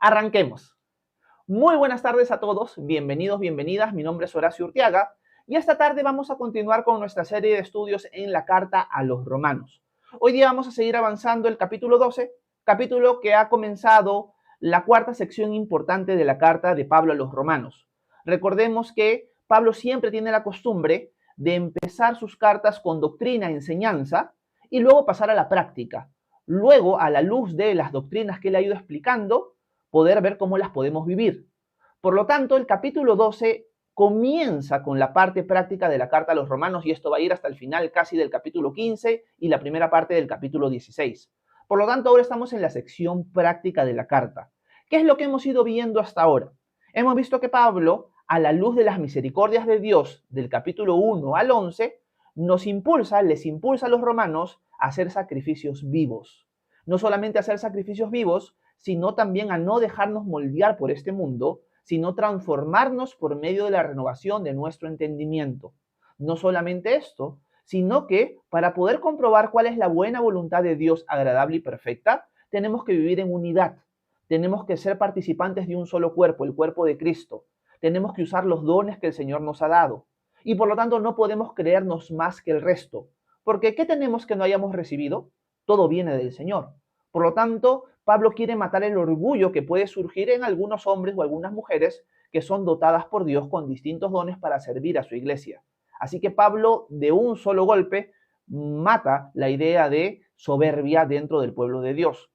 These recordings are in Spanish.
Arranquemos. Muy buenas tardes a todos, bienvenidos, bienvenidas. Mi nombre es Horacio Urtiaga y esta tarde vamos a continuar con nuestra serie de estudios en la carta a los romanos. Hoy día vamos a seguir avanzando el capítulo 12, capítulo que ha comenzado la cuarta sección importante de la carta de Pablo a los romanos. Recordemos que Pablo siempre tiene la costumbre de empezar sus cartas con doctrina, enseñanza y luego pasar a la práctica. Luego, a la luz de las doctrinas que él ha ido explicando, poder ver cómo las podemos vivir. Por lo tanto, el capítulo 12 comienza con la parte práctica de la carta a los romanos y esto va a ir hasta el final casi del capítulo 15 y la primera parte del capítulo 16. Por lo tanto, ahora estamos en la sección práctica de la carta. ¿Qué es lo que hemos ido viendo hasta ahora? Hemos visto que Pablo, a la luz de las misericordias de Dios del capítulo 1 al 11, les impulsa a los romanos a hacer sacrificios vivos. No solamente a hacer sacrificios vivos, sino también a no dejarnos moldear por este mundo, sino transformarnos por medio de la renovación de nuestro entendimiento. No solamente esto, sino que para poder comprobar cuál es la buena voluntad de Dios agradable y perfecta, tenemos que vivir en unidad. Tenemos que ser participantes de un solo cuerpo, el cuerpo de Cristo. Tenemos que usar los dones que el Señor nos ha dado. Y por lo tanto no podemos creernos más que el resto. Porque ¿qué tenemos que no hayamos recibido? Todo viene del Señor. Por lo tanto, Pablo quiere matar el orgullo que puede surgir en algunos hombres o algunas mujeres que son dotadas por Dios con distintos dones para servir a su iglesia. Así que Pablo, de un solo golpe, mata la idea de soberbia dentro del pueblo de Dios.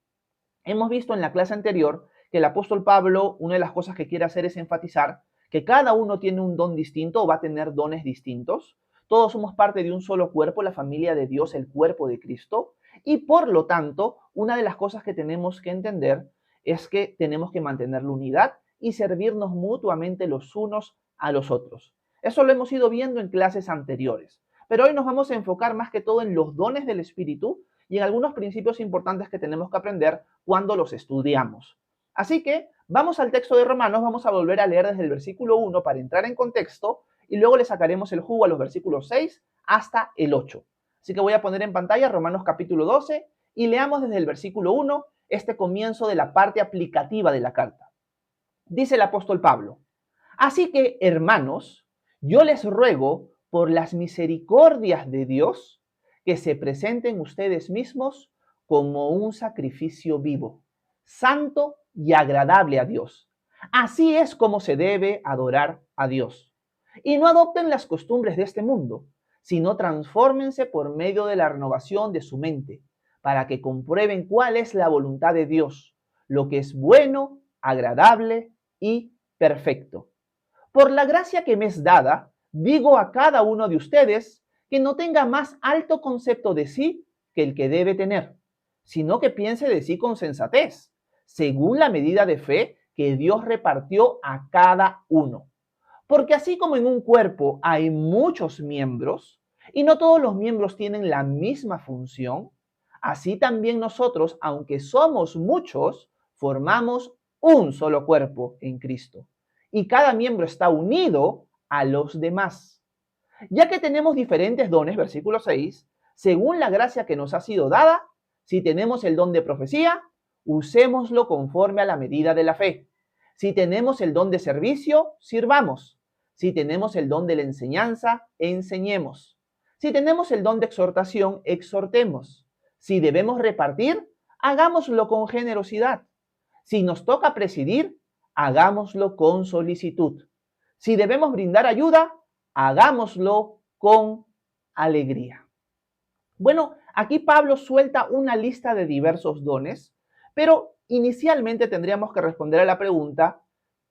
Hemos visto en la clase anterior que el apóstol Pablo, una de las cosas que quiere hacer es enfatizar que cada uno tiene un don distinto o va a tener dones distintos. Todos somos parte de un solo cuerpo, la familia de Dios, el cuerpo de Cristo. Y por lo tanto, una de las cosas que tenemos que entender es que tenemos que mantener la unidad y servirnos mutuamente los unos a los otros. Eso lo hemos ido viendo en clases anteriores. Pero hoy nos vamos a enfocar más que todo en los dones del Espíritu y en algunos principios importantes que tenemos que aprender cuando los estudiamos. Así que vamos al texto de Romanos, vamos a volver a leer desde el versículo 1 para entrar en contexto y luego le sacaremos el jugo a los versículos 6 hasta el 8. Así que voy a poner en pantalla Romanos capítulo 12 y leamos desde el versículo 1 este comienzo de la parte aplicativa de la carta. Dice el apóstol Pablo: así que, hermanos, yo les ruego por las misericordias de Dios que se presenten ustedes mismos como un sacrificio vivo, santo y agradable a Dios. Así es como se debe adorar a Dios. Y no adopten las costumbres de este mundo, sino transfórmense por medio de la renovación de su mente, para que comprueben cuál es la voluntad de Dios, lo que es bueno, agradable y perfecto. Por la gracia que me es dada, digo a cada uno de ustedes que no tenga más alto concepto de sí que el que debe tener, sino que piense de sí con sensatez, según la medida de fe que Dios repartió a cada uno. Porque así como en un cuerpo hay muchos miembros, y no todos los miembros tienen la misma función, así también nosotros, aunque somos muchos, formamos un solo cuerpo en Cristo. Y cada miembro está unido a los demás. Ya que tenemos diferentes dones, versículo 6, según la gracia que nos ha sido dada, si tenemos el don de profecía, usémoslo conforme a la medida de la fe. Si tenemos el don de servicio, sirvamos. Si tenemos el don de la enseñanza, enseñemos. Si tenemos el don de exhortación, exhortemos. Si debemos repartir, hagámoslo con generosidad. Si nos toca presidir, hagámoslo con solicitud. Si debemos brindar ayuda, hagámoslo con alegría. Bueno, aquí Pablo suelta una lista de diversos dones, pero inicialmente tendríamos que responder a la pregunta: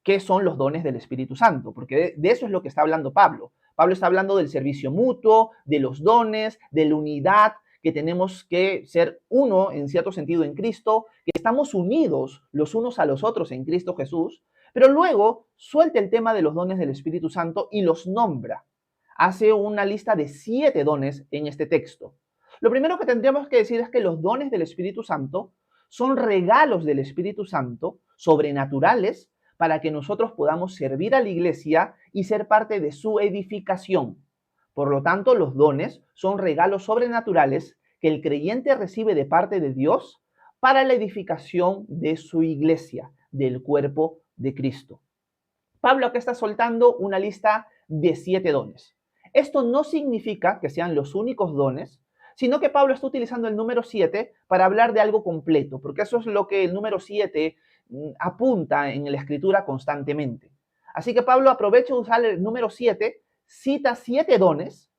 ¿qué son los dones del Espíritu Santo? Porque de eso es lo que está hablando Pablo. Pablo está hablando del servicio mutuo, de los dones, de la unidad, que tenemos que ser uno en cierto sentido en Cristo, que estamos unidos los unos a los otros en Cristo Jesús, pero luego suelta el tema de los dones del Espíritu Santo y los nombra. Hace una lista de 7 dones en este texto. Lo primero que tendríamos que decir es que los dones del Espíritu Santo son regalos del Espíritu Santo, sobrenaturales, para que nosotros podamos servir a la iglesia y ser parte de su edificación. Por lo tanto, los dones son regalos sobrenaturales que el creyente recibe de parte de Dios para la edificación de su iglesia, del cuerpo de Cristo. Pablo acá está soltando una lista de 7 dones. Esto no significa que sean los únicos dones, sino que Pablo está utilizando el número 7 para hablar de algo completo, porque eso es lo que el número 7 apunta en la escritura constantemente. Así que Pablo aprovecha de usar el número 7, cita 7 dones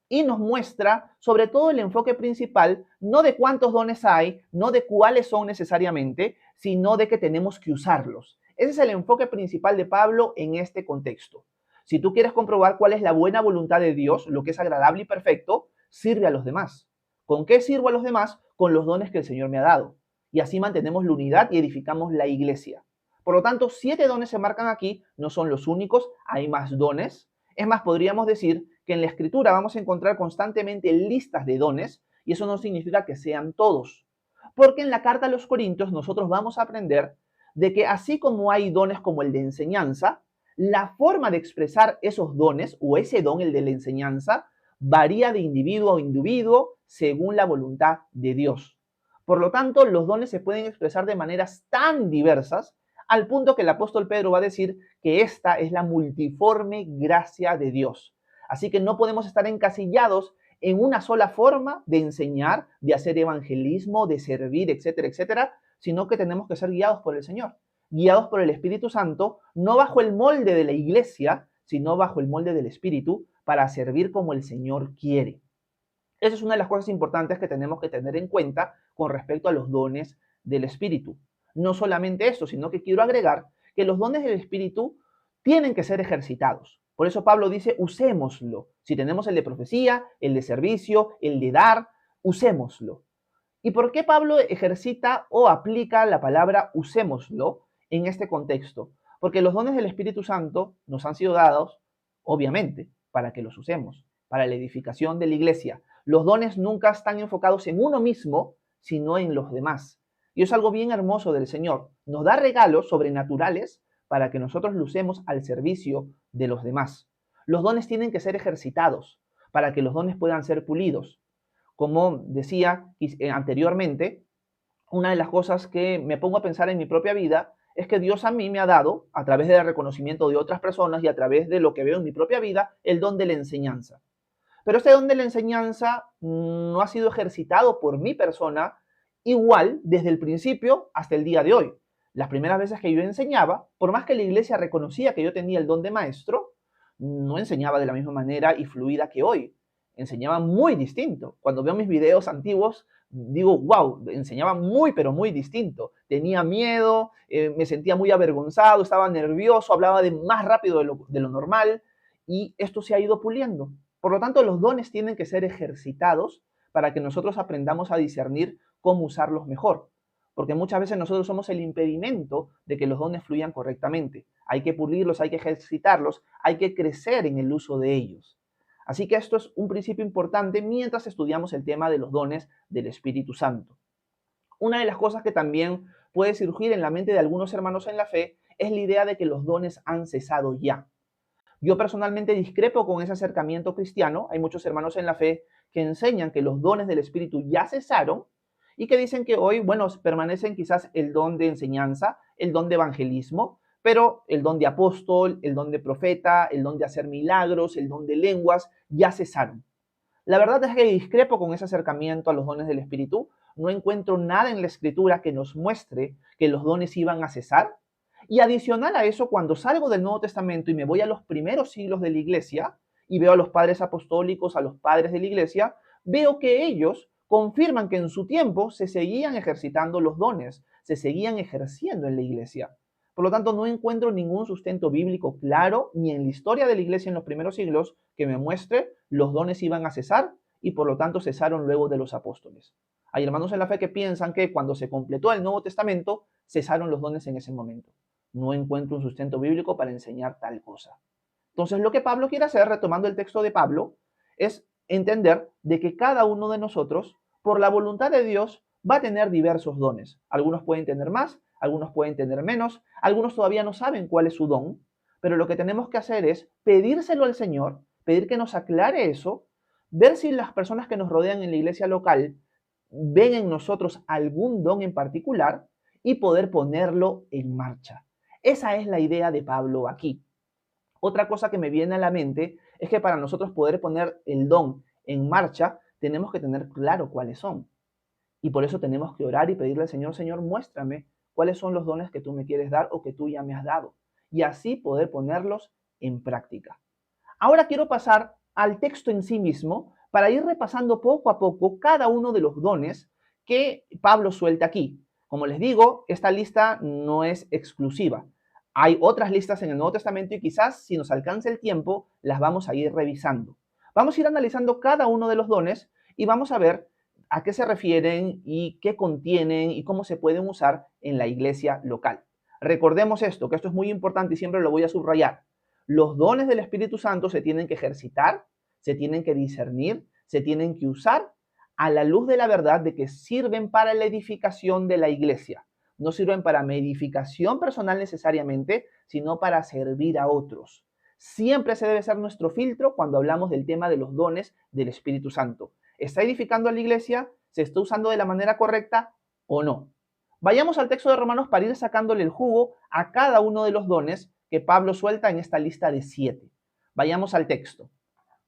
y nos muestra sobre todo el enfoque principal, no de cuántos dones hay, no de cuáles son necesariamente, sino de que tenemos que usarlos. Ese es el enfoque principal de Pablo en este contexto. Si tú quieres comprobar cuál es la buena voluntad de Dios, lo que es agradable y perfecto, sirve a los demás. ¿Con qué sirvo a los demás? Con los dones que el Señor me ha dado. Y así mantenemos la unidad y edificamos la iglesia. Por lo tanto, 7 dones se marcan aquí, no son los únicos, hay más dones. Es más, podríamos decir que en la Escritura vamos a encontrar constantemente listas de dones, y eso no significa que sean todos. Porque en la carta a los Corintios nosotros vamos a aprender de que así como hay dones como el de enseñanza, la forma de expresar esos dones o ese don, el de la enseñanza, varía de individuo a individuo según la voluntad de Dios. Por lo tanto, los dones se pueden expresar de maneras tan diversas al punto que el apóstol Pedro va a decir que esta es la multiforme gracia de Dios. Así que no podemos estar encasillados en una sola forma de enseñar, de hacer evangelismo, de servir, etcétera, etcétera, sino que tenemos que ser guiados por el Señor, guiados por el Espíritu Santo, no bajo el molde de la iglesia, sino bajo el molde del Espíritu, para servir como el Señor quiere. Esa es una de las cosas importantes que tenemos que tener en cuenta con respecto a los dones del Espíritu. No solamente esto, sino que quiero agregar que los dones del Espíritu tienen que ser ejercitados. Por eso Pablo dice, usémoslo. Si tenemos el de profecía, el de servicio, el de dar, usémoslo. ¿Y por qué Pablo ejercita o aplica la palabra usémoslo en este contexto? Porque los dones del Espíritu Santo nos han sido dados, obviamente, para que los usemos, para la edificación de la iglesia. Los dones nunca están enfocados en uno mismo, sino en los demás. Y es algo bien hermoso del Señor. Nos da regalos sobrenaturales para que nosotros lo usemos al servicio de los demás. Los dones tienen que ser ejercitados para que los dones puedan ser pulidos. Como decía anteriormente, una de las cosas que me pongo a pensar en mi propia vida es que Dios a mí me ha dado, a través del reconocimiento de otras personas y a través de lo que veo en mi propia vida, el don de la enseñanza. Pero este don de la enseñanza no ha sido ejercitado por mi persona igual desde el principio hasta el día de hoy. Las primeras veces que yo enseñaba, por más que la iglesia reconocía que yo tenía el don de maestro, no enseñaba de la misma manera y fluida que hoy. Enseñaba muy distinto. Cuando veo mis videos antiguos, digo, wow, enseñaba muy, pero muy distinto. Tenía miedo, me sentía muy avergonzado, estaba nervioso, hablaba más rápido de lo normal, y esto se ha ido puliendo. Por lo tanto, los dones tienen que ser ejercitados para que nosotros aprendamos a discernir cómo usarlos mejor. Porque muchas veces nosotros somos el impedimento de que los dones fluyan correctamente. Hay que pulirlos, hay que ejercitarlos, hay que crecer en el uso de ellos. Así que esto es un principio importante mientras estudiamos el tema de los dones del Espíritu Santo. Una de las cosas que también puede surgir en la mente de algunos hermanos en la fe es la idea de que los dones han cesado ya. Yo personalmente discrepo con ese acercamiento cristiano. Hay muchos hermanos en la fe que enseñan que los dones del Espíritu ya cesaron y que dicen que hoy, bueno, permanecen quizás el don de enseñanza, el don de evangelismo, pero el don de apóstol, el don de profeta, el don de hacer milagros, el don de lenguas, ya cesaron. La verdad es que discrepo con ese acercamiento a los dones del Espíritu. No encuentro nada en la Escritura que nos muestre que los dones iban a cesar. Y adicional a eso, cuando salgo del Nuevo Testamento y me voy a los primeros siglos de la iglesia y veo a los padres apostólicos, a los padres de la iglesia, veo que ellos confirman que en su tiempo se seguían ejercitando los dones, se seguían ejerciendo en la iglesia. Por lo tanto, no encuentro ningún sustento bíblico claro, ni en la historia de la iglesia en los primeros siglos, que me muestre los dones iban a cesar y por lo tanto cesaron luego de los apóstoles. Hay hermanos en la fe que piensan que cuando se completó el Nuevo Testamento, cesaron los dones en ese momento. No encuentro un sustento bíblico para enseñar tal cosa. Entonces, lo que Pablo quiere hacer, retomando el texto de Pablo, es entender de que cada uno de nosotros, por la voluntad de Dios, va a tener diversos dones. Algunos pueden tener más, algunos pueden tener menos, algunos todavía no saben cuál es su don, pero lo que tenemos que hacer es pedírselo al Señor, pedir que nos aclare eso, ver si las personas que nos rodean en la iglesia local ven en nosotros algún don en particular y poder ponerlo en marcha. Esa es la idea de Pablo aquí. Otra cosa que me viene a la mente es que para nosotros poder poner el don en marcha, tenemos que tener claro cuáles son. Y por eso tenemos que orar y pedirle al Señor, Señor, muéstrame cuáles son los dones que tú me quieres dar o que tú ya me has dado. Y así poder ponerlos en práctica. Ahora quiero pasar al texto en sí mismo para ir repasando poco a poco cada uno de los dones que Pablo suelta aquí. Como les digo, esta lista no es exclusiva. Hay otras listas en el Nuevo Testamento y quizás si nos alcanza el tiempo las vamos a ir revisando. Vamos a ir analizando cada uno de los dones y vamos a ver a qué se refieren y qué contienen y cómo se pueden usar en la iglesia local. Recordemos esto, que esto es muy importante y siempre lo voy a subrayar. Los dones del Espíritu Santo se tienen que ejercitar, se tienen que discernir, se tienen que usar a la luz de la verdad de que sirven para la edificación de la iglesia. No sirven para mi edificación personal necesariamente, sino para servir a otros. Siempre ese debe ser nuestro filtro cuando hablamos del tema de los dones del Espíritu Santo. ¿Está edificando a la iglesia? ¿Se está usando de la manera correcta o no? Vayamos al texto de Romanos para ir sacándole el jugo a cada uno de los dones que Pablo suelta en esta lista de 7. Vayamos al texto.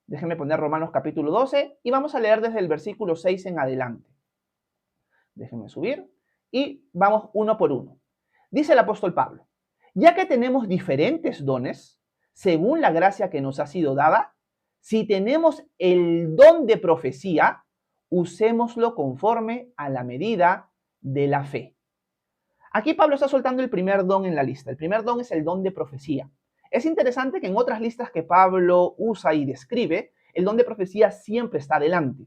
Déjenme poner Romanos capítulo 12 y vamos a leer desde el versículo 6 en adelante. Déjenme subir y vamos uno por uno. Dice el apóstol Pablo, ya que tenemos diferentes dones, según la gracia que nos ha sido dada, si tenemos el don de profecía, usémoslo conforme a la medida de la fe. Aquí Pablo está soltando el primer don en la lista. El primer don es el don de profecía. Es interesante que en otras listas que Pablo usa y describe, el don de profecía siempre está delante.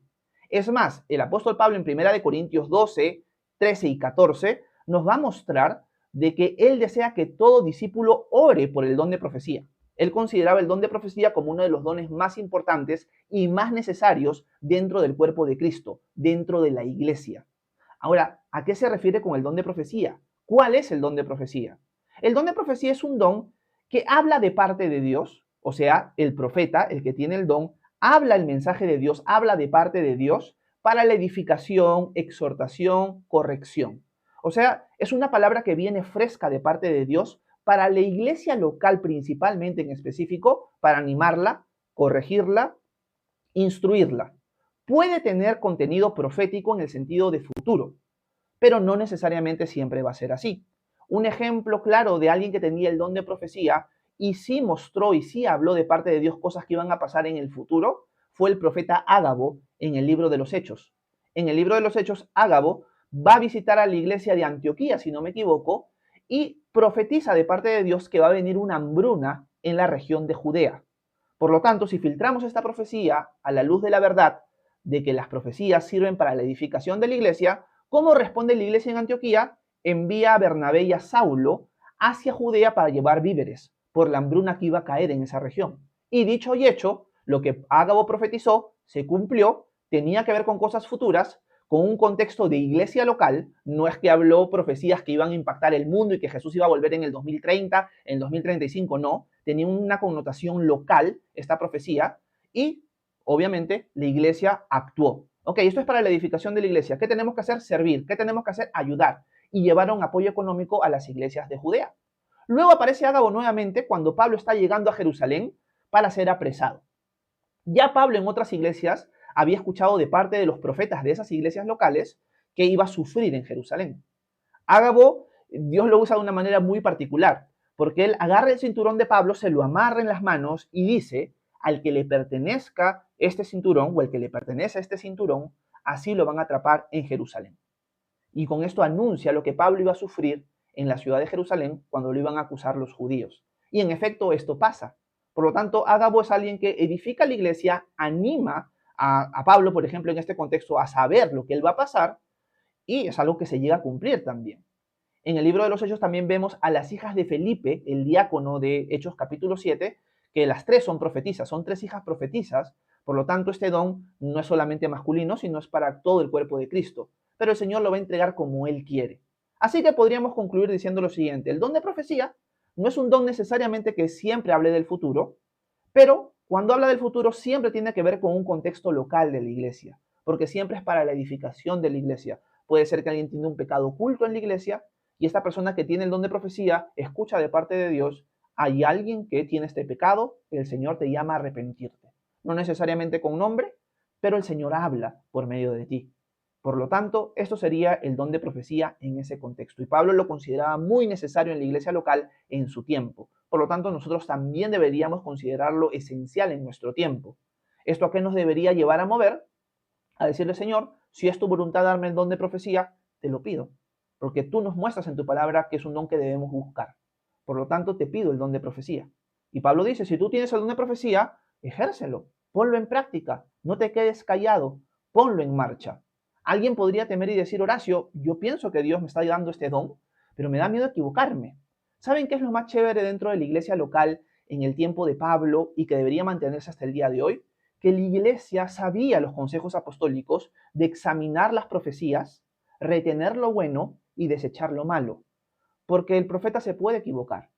Es más, el apóstol Pablo en 1 Corintios 12, 13 y 14 nos va a mostrar de que él desea que todo discípulo ore por el don de profecía. Él consideraba el don de profecía como uno de los dones más importantes y más necesarios dentro del cuerpo de Cristo, dentro de la iglesia. Ahora, ¿a qué se refiere con el don de profecía? ¿Cuál es el don de profecía? El don de profecía es un don que habla de parte de Dios, o sea, el profeta, el que tiene el don, habla el mensaje de Dios, habla de parte de Dios para la edificación, exhortación, corrección. O sea, es una palabra que viene fresca de parte de Dios para la iglesia local principalmente en específico, para animarla, corregirla, instruirla. Puede tener contenido profético en el sentido de futuro, pero no necesariamente siempre va a ser así. Un ejemplo claro de alguien que tenía el don de profecía y sí mostró y sí habló de parte de Dios cosas que iban a pasar en el futuro fue el profeta Ágabo en el libro de los Hechos. En el libro de los Hechos, Ágabo va a visitar a la iglesia de Antioquía, si no me equivoco, y profetiza de parte de Dios que va a venir una hambruna en la región de Judea. Por lo tanto, si filtramos esta profecía a la luz de la verdad de que las profecías sirven para la edificación de la iglesia, ¿cómo responde la iglesia en Antioquía? Envía a Bernabé y a Saulo hacia Judea para llevar víveres por la hambruna que iba a caer en esa región. Y dicho y hecho, lo que Ágabo profetizó se cumplió, tenía que ver con cosas futuras, con un contexto de iglesia local. No es que habló profecías que iban a impactar el mundo y que Jesús iba a volver en el 2030, en el 2035, no. Tenía una connotación local esta profecía y obviamente la iglesia actuó. Ok, esto es para la edificación de la iglesia. ¿Qué tenemos que hacer? Servir. ¿Qué tenemos que hacer? Ayudar. Y llevaron apoyo económico a las iglesias de Judea. Luego aparece Ágabo nuevamente cuando Pablo está llegando a Jerusalén para ser apresado. Ya Pablo en otras iglesias había escuchado de parte de los profetas de esas iglesias locales que iba a sufrir en Jerusalén. Ágabo, Dios lo usa de una manera muy particular, porque él agarra el cinturón de Pablo, se lo amarra en las manos y dice, al que le pertenezca este cinturón o el que le pertenece a este cinturón, así lo van a atrapar en Jerusalén. Y con esto anuncia lo que Pablo iba a sufrir en la ciudad de Jerusalén cuando lo iban a acusar los judíos. Y en efecto esto pasa. Por lo tanto, Ágabo es alguien que edifica la iglesia, anima a Pablo, por ejemplo, en este contexto, a saber lo que él va a pasar, y es algo que se llega a cumplir también. En el libro de los Hechos también vemos a las hijas de Felipe, el diácono de Hechos capítulo 7, que las tres son profetizas, son tres hijas profetizas. Por lo tanto, este don no es solamente masculino, sino es para todo el cuerpo de Cristo. Pero el Señor lo va a entregar como Él quiere. Así que podríamos concluir diciendo lo siguiente: el don de profecía no es un don necesariamente que siempre hable del futuro, pero cuando habla del futuro siempre tiene que ver con un contexto local de la iglesia, porque siempre es para la edificación de la iglesia. Puede ser que alguien tenga un pecado oculto en la iglesia y esta persona que tiene el don de profecía escucha de parte de Dios, hay alguien que tiene este pecado, el Señor te llama a arrepentirte. No necesariamente con nombre, pero el Señor habla por medio de ti. Por lo tanto, esto sería el don de profecía en ese contexto. Y Pablo lo consideraba muy necesario en la iglesia local en su tiempo. Por lo tanto, nosotros también deberíamos considerarlo esencial en nuestro tiempo. ¿Esto a qué nos debería llevar a mover? A decirle, Señor, si es tu voluntad darme el don de profecía, te lo pido. Porque tú nos muestras en tu palabra que es un don que debemos buscar. Por lo tanto, te pido el don de profecía. Y Pablo dice, si tú tienes el don de profecía, ejércelo, ponlo en práctica, no te quedes callado, ponlo en marcha. Alguien podría temer y decir, Horacio, yo pienso que Dios me está dando este don, pero me da miedo equivocarme. ¿Saben qué es lo más chévere dentro de la iglesia local en el tiempo de Pablo y que debería mantenerse hasta el día de hoy? Que la iglesia sabía los consejos apostólicos de examinar las profecías, retener lo bueno y desechar lo malo. Porque el profeta se puede equivocar.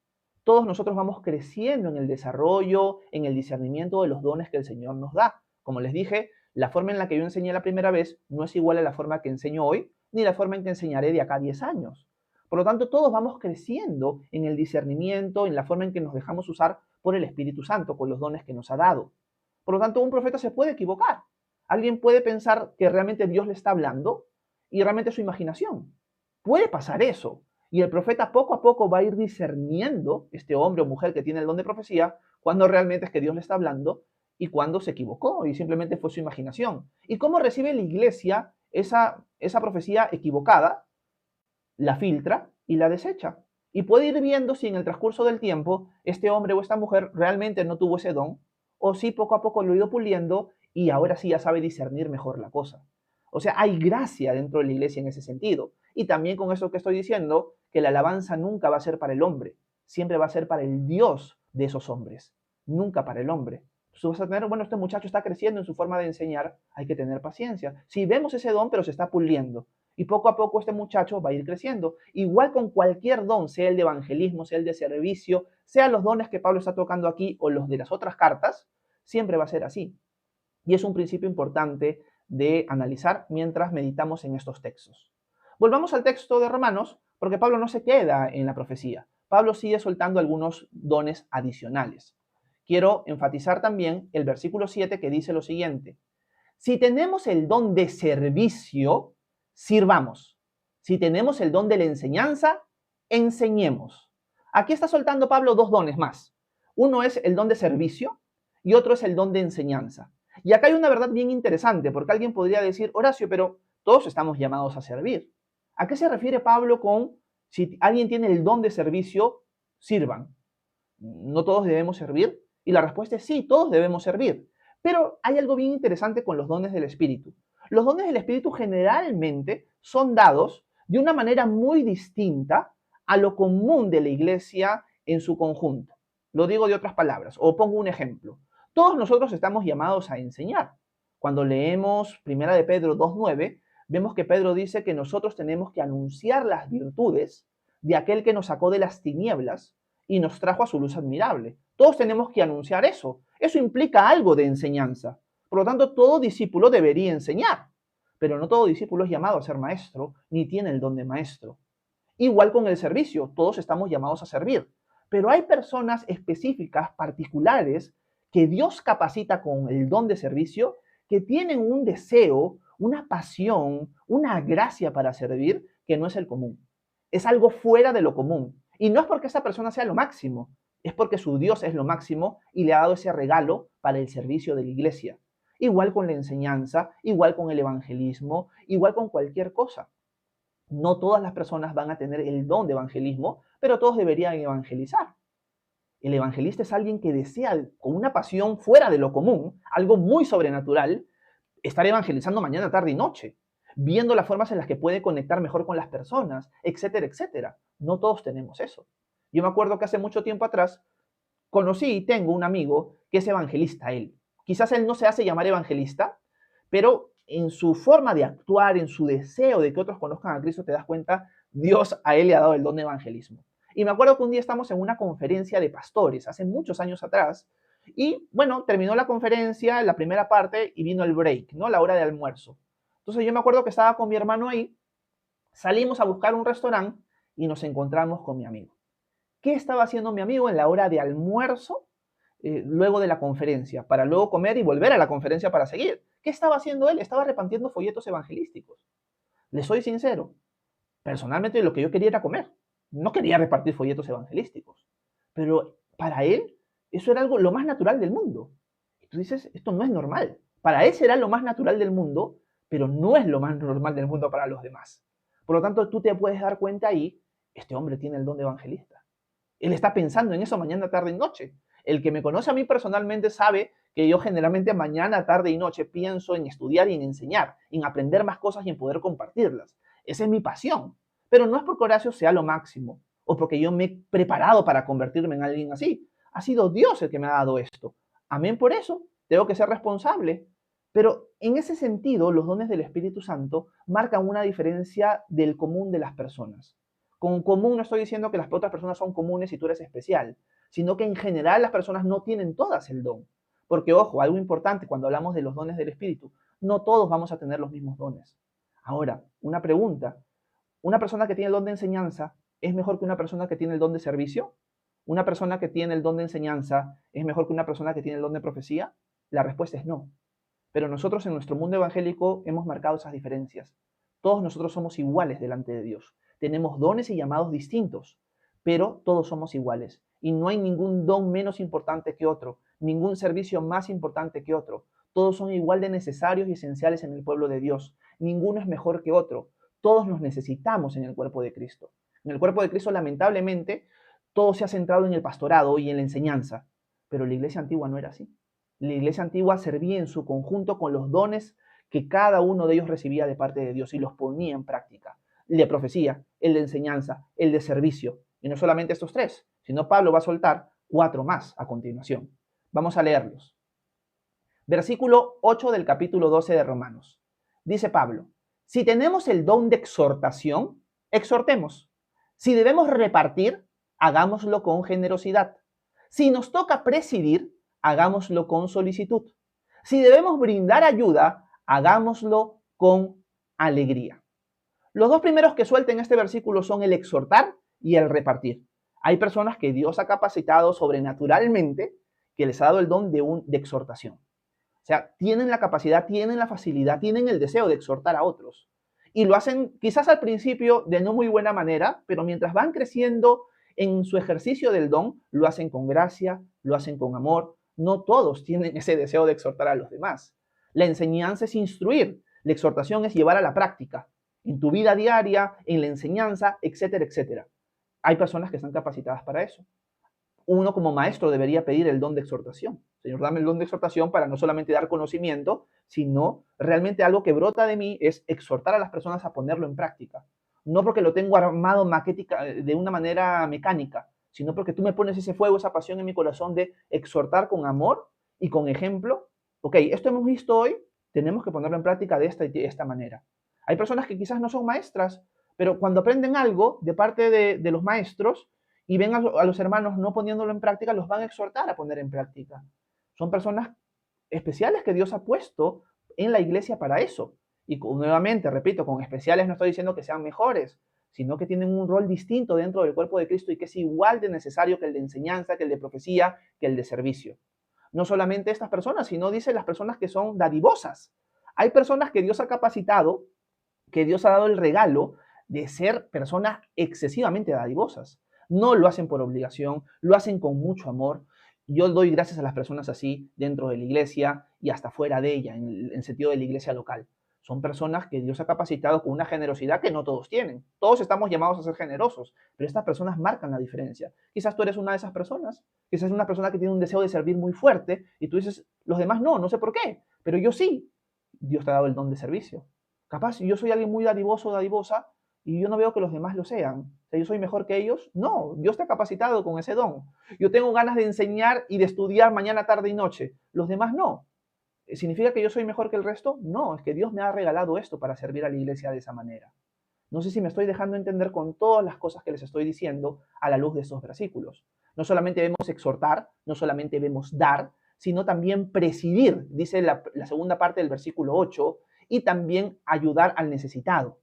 Todos nosotros vamos creciendo en el desarrollo, en el discernimiento de los dones que el Señor nos da. Como les dije, la forma en la que yo enseñé la primera vez no es igual a la forma que enseño hoy, ni la forma en que enseñaré de acá a 10 años. Por lo tanto, todos vamos creciendo en el discernimiento, en la forma en que nos dejamos usar por el Espíritu Santo, con los dones que nos ha dado. Por lo tanto, un profeta se puede equivocar. Alguien puede pensar que realmente Dios le está hablando y realmente es su imaginación. Puede pasar eso. Y el profeta poco a poco va a ir discerniendo, este hombre o mujer que tiene el don de profecía, cuando realmente es que Dios le está hablando y cuando se equivocó y simplemente fue su imaginación. ¿Y cómo recibe la iglesia esa profecía equivocada? La filtra y la desecha. Y puede ir viendo si en el transcurso del tiempo este hombre o esta mujer realmente no tuvo ese don, o si poco a poco lo ha ido puliendo y ahora sí ya sabe discernir mejor la cosa. O sea, hay gracia dentro de la iglesia en ese sentido. Y también con eso que estoy diciendo, que la alabanza nunca va a ser para el hombre, siempre va a ser para el Dios de esos hombres, nunca para el hombre. Tú vas a tener, bueno, este muchacho está creciendo en su forma de enseñar, hay que tener paciencia. Si vemos ese don, pero se está puliendo. Y poco a poco este muchacho va a ir creciendo. Igual con cualquier don, sea el de evangelismo, sea el de servicio, sea los dones que Pablo está tocando aquí o los de las otras cartas, siempre va a ser así. Y es un principio importante de analizar mientras meditamos en estos textos. Volvamos al texto de Romanos, porque Pablo no se queda en la profecía. Pablo sigue soltando algunos dones adicionales. Quiero enfatizar también el versículo 7 que dice lo siguiente. Si tenemos el don de servicio, sirvamos. Si tenemos el don de la enseñanza, enseñemos. Aquí está soltando Pablo dos dones más. Uno es el don de servicio y otro es el don de enseñanza. Y acá hay una verdad bien interesante, porque alguien podría decir, Horacio, pero todos estamos llamados a servir. ¿A qué se refiere Pablo con si alguien tiene el don de servicio, sirvan? ¿No todos debemos servir? Y la respuesta es sí, todos debemos servir. Pero hay algo bien interesante con los dones del Espíritu. Los dones del Espíritu generalmente son dados de una manera muy distinta a lo común de la iglesia en su conjunto. Lo digo de otras palabras, o pongo un ejemplo. Todos nosotros estamos llamados a enseñar. Cuando leemos 1 de Pedro 2:9, vemos que Pedro dice que nosotros tenemos que anunciar las virtudes de aquel que nos sacó de las tinieblas y nos trajo a su luz admirable. Todos tenemos que anunciar eso. Eso implica algo de enseñanza. Por lo tanto, todo discípulo debería enseñar. Pero no todo discípulo es llamado a ser maestro, ni tiene el don de maestro. Igual con el servicio, todos estamos llamados a servir. Pero hay personas específicas, particulares, que Dios capacita con el don de servicio, que tienen un deseo, una pasión, una gracia para servir que no es el común. Es algo fuera de lo común. Y no es porque esa persona sea lo máximo, es porque su Dios es lo máximo y le ha dado ese regalo para el servicio de la iglesia. Igual con la enseñanza, igual con el evangelismo, igual con cualquier cosa. No todas las personas van a tener el don de evangelismo, pero todos deberían evangelizar. El evangelista es alguien que desea, con una pasión fuera de lo común, algo muy sobrenatural, estar evangelizando mañana, tarde y noche, viendo las formas en las que puede conectar mejor con las personas, etcétera, etcétera. No todos tenemos eso. Yo me acuerdo que hace mucho tiempo atrás conocí y tengo un amigo que es evangelista, él. Quizás él no se hace llamar evangelista, pero en su forma de actuar, en su deseo de que otros conozcan a Cristo, te das cuenta, Dios a él le ha dado el don de evangelismo. Y me acuerdo que un día estamos en una conferencia de pastores, hace muchos años atrás, y bueno, terminó la conferencia, la primera parte, y vino el break, ¿no? La hora de almuerzo. Entonces yo me acuerdo que estaba con mi hermano ahí, salimos a buscar un restaurante, y nos encontramos con mi amigo. ¿Qué estaba haciendo mi amigo en la hora de almuerzo, luego de la conferencia, para luego comer y volver a la conferencia para seguir? ¿Qué estaba haciendo él? Estaba repartiendo folletos evangelísticos. Le soy sincero, personalmente lo que yo quería era comer. No quería repartir folletos evangelísticos. Pero para él, eso era algo lo más natural del mundo. Y tú dices, esto no es normal. Para él será lo más natural del mundo, pero no es lo más normal del mundo para los demás. Por lo tanto, tú te puedes dar cuenta ahí, este hombre tiene el don de evangelista. Él está pensando en eso mañana, tarde y noche. El que me conoce a mí personalmente sabe que yo generalmente mañana, tarde y noche pienso en estudiar y en enseñar, en aprender más cosas y en poder compartirlas. Esa es mi pasión. Pero no es porque Horacio sea lo máximo o porque yo me he preparado para convertirme en alguien así. Ha sido Dios el que me ha dado esto. Amén por eso. Tengo que ser responsable. Pero en ese sentido, los dones del Espíritu Santo marcan una diferencia del común de las personas. Con común no estoy diciendo que las otras personas son comunes y tú eres especial, sino que en general las personas no tienen todas el don. Porque, ojo, algo importante cuando hablamos de los dones del Espíritu, no todos vamos a tener los mismos dones. Ahora, una pregunta, ¿una persona que tiene el don de enseñanza es mejor que una persona que tiene el don de servicio? ¿Una persona que tiene el don de enseñanza es mejor que una persona que tiene el don de profecía? La respuesta es no. Pero nosotros en nuestro mundo evangélico hemos marcado esas diferencias. Todos nosotros somos iguales delante de Dios. Tenemos dones y llamados distintos, pero todos somos iguales. Y no hay ningún don menos importante que otro, ningún servicio más importante que otro. Todos son igual de necesarios y esenciales en el pueblo de Dios. Ninguno es mejor que otro. Todos nos necesitamos en el cuerpo de Cristo. En el cuerpo de Cristo, lamentablemente, todo se ha centrado en el pastorado y en la enseñanza. Pero la iglesia antigua no era así. La iglesia antigua servía en su conjunto con los dones que cada uno de ellos recibía de parte de Dios y los ponía en práctica. El de profecía, el de enseñanza, el de servicio. Y no solamente estos tres, sino Pablo va a soltar 4 más a continuación. Vamos a leerlos. Versículo 8 del capítulo 12 de Romanos. Dice Pablo, si tenemos el don de exhortación, exhortemos. Si debemos repartir, hagámoslo con generosidad. Si nos toca presidir, hagámoslo con solicitud. Si debemos brindar ayuda, hagámoslo con alegría. Los dos primeros que suelta en este versículo son el exhortar y el repartir. Hay personas que Dios ha capacitado sobrenaturalmente, que les ha dado el don de exhortación. O sea, tienen la capacidad, tienen la facilidad, tienen el deseo de exhortar a otros. Y lo hacen quizás al principio de no muy buena manera, pero mientras van creciendo en su ejercicio del don, lo hacen con gracia, lo hacen con amor. No todos tienen ese deseo de exhortar a los demás. La enseñanza es instruir, la exhortación es llevar a la práctica, en tu vida diaria, en la enseñanza, etcétera, etcétera. Hay personas que están capacitadas para eso. Uno como maestro debería pedir el don de exhortación. Señor, dame el don de exhortación para no solamente dar conocimiento, sino realmente algo que brota de mí es exhortar a las personas a ponerlo en práctica. No porque lo tengo armado maquética, de una manera mecánica, sino porque tú me pones ese fuego, esa pasión en mi corazón de exhortar con amor y con ejemplo. Ok, esto hemos visto hoy, tenemos que ponerlo en práctica de esta manera. Hay personas que quizás no son maestras, pero cuando aprenden algo de parte de los maestros y ven a los hermanos no poniéndolo en práctica, los van a exhortar a poner en práctica. Son personas especiales que Dios ha puesto en la iglesia para eso. Y nuevamente, repito, con especiales no estoy diciendo que sean mejores, sino que tienen un rol distinto dentro del cuerpo de Cristo y que es igual de necesario que el de enseñanza, que el de profecía, que el de servicio. No solamente estas personas, sino dice las personas que son dadivosas. Hay personas que Dios ha capacitado, que Dios ha dado el regalo de ser personas excesivamente dadivosas. No lo hacen por obligación, lo hacen con mucho amor. Yo doy gracias a las personas así dentro de la iglesia y hasta fuera de ella, en el sentido de la iglesia local. Son personas que Dios ha capacitado con una generosidad que no todos tienen. Todos estamos llamados a ser generosos, pero estas personas marcan la diferencia. Quizás tú eres una de esas personas, quizás es una persona que tiene un deseo de servir muy fuerte y tú dices, los demás no sé por qué, pero yo sí. Dios te ha dado el don de servicio. Capaz yo soy alguien muy dadivoso o dadivosa y yo no veo que los demás lo sean. O sea, ¿yo soy mejor que ellos? No, Dios te ha capacitado con ese don. Yo tengo ganas de enseñar y de estudiar mañana, tarde y noche. Los demás no. ¿Significa que yo soy mejor que el resto? No, es que Dios me ha regalado esto para servir a la iglesia de esa manera. No sé si me estoy dejando entender con todas las cosas que les estoy diciendo a la luz de estos versículos. No solamente vemos exhortar, no solamente vemos dar, sino también presidir, dice la segunda parte del versículo 8, y también ayudar al necesitado.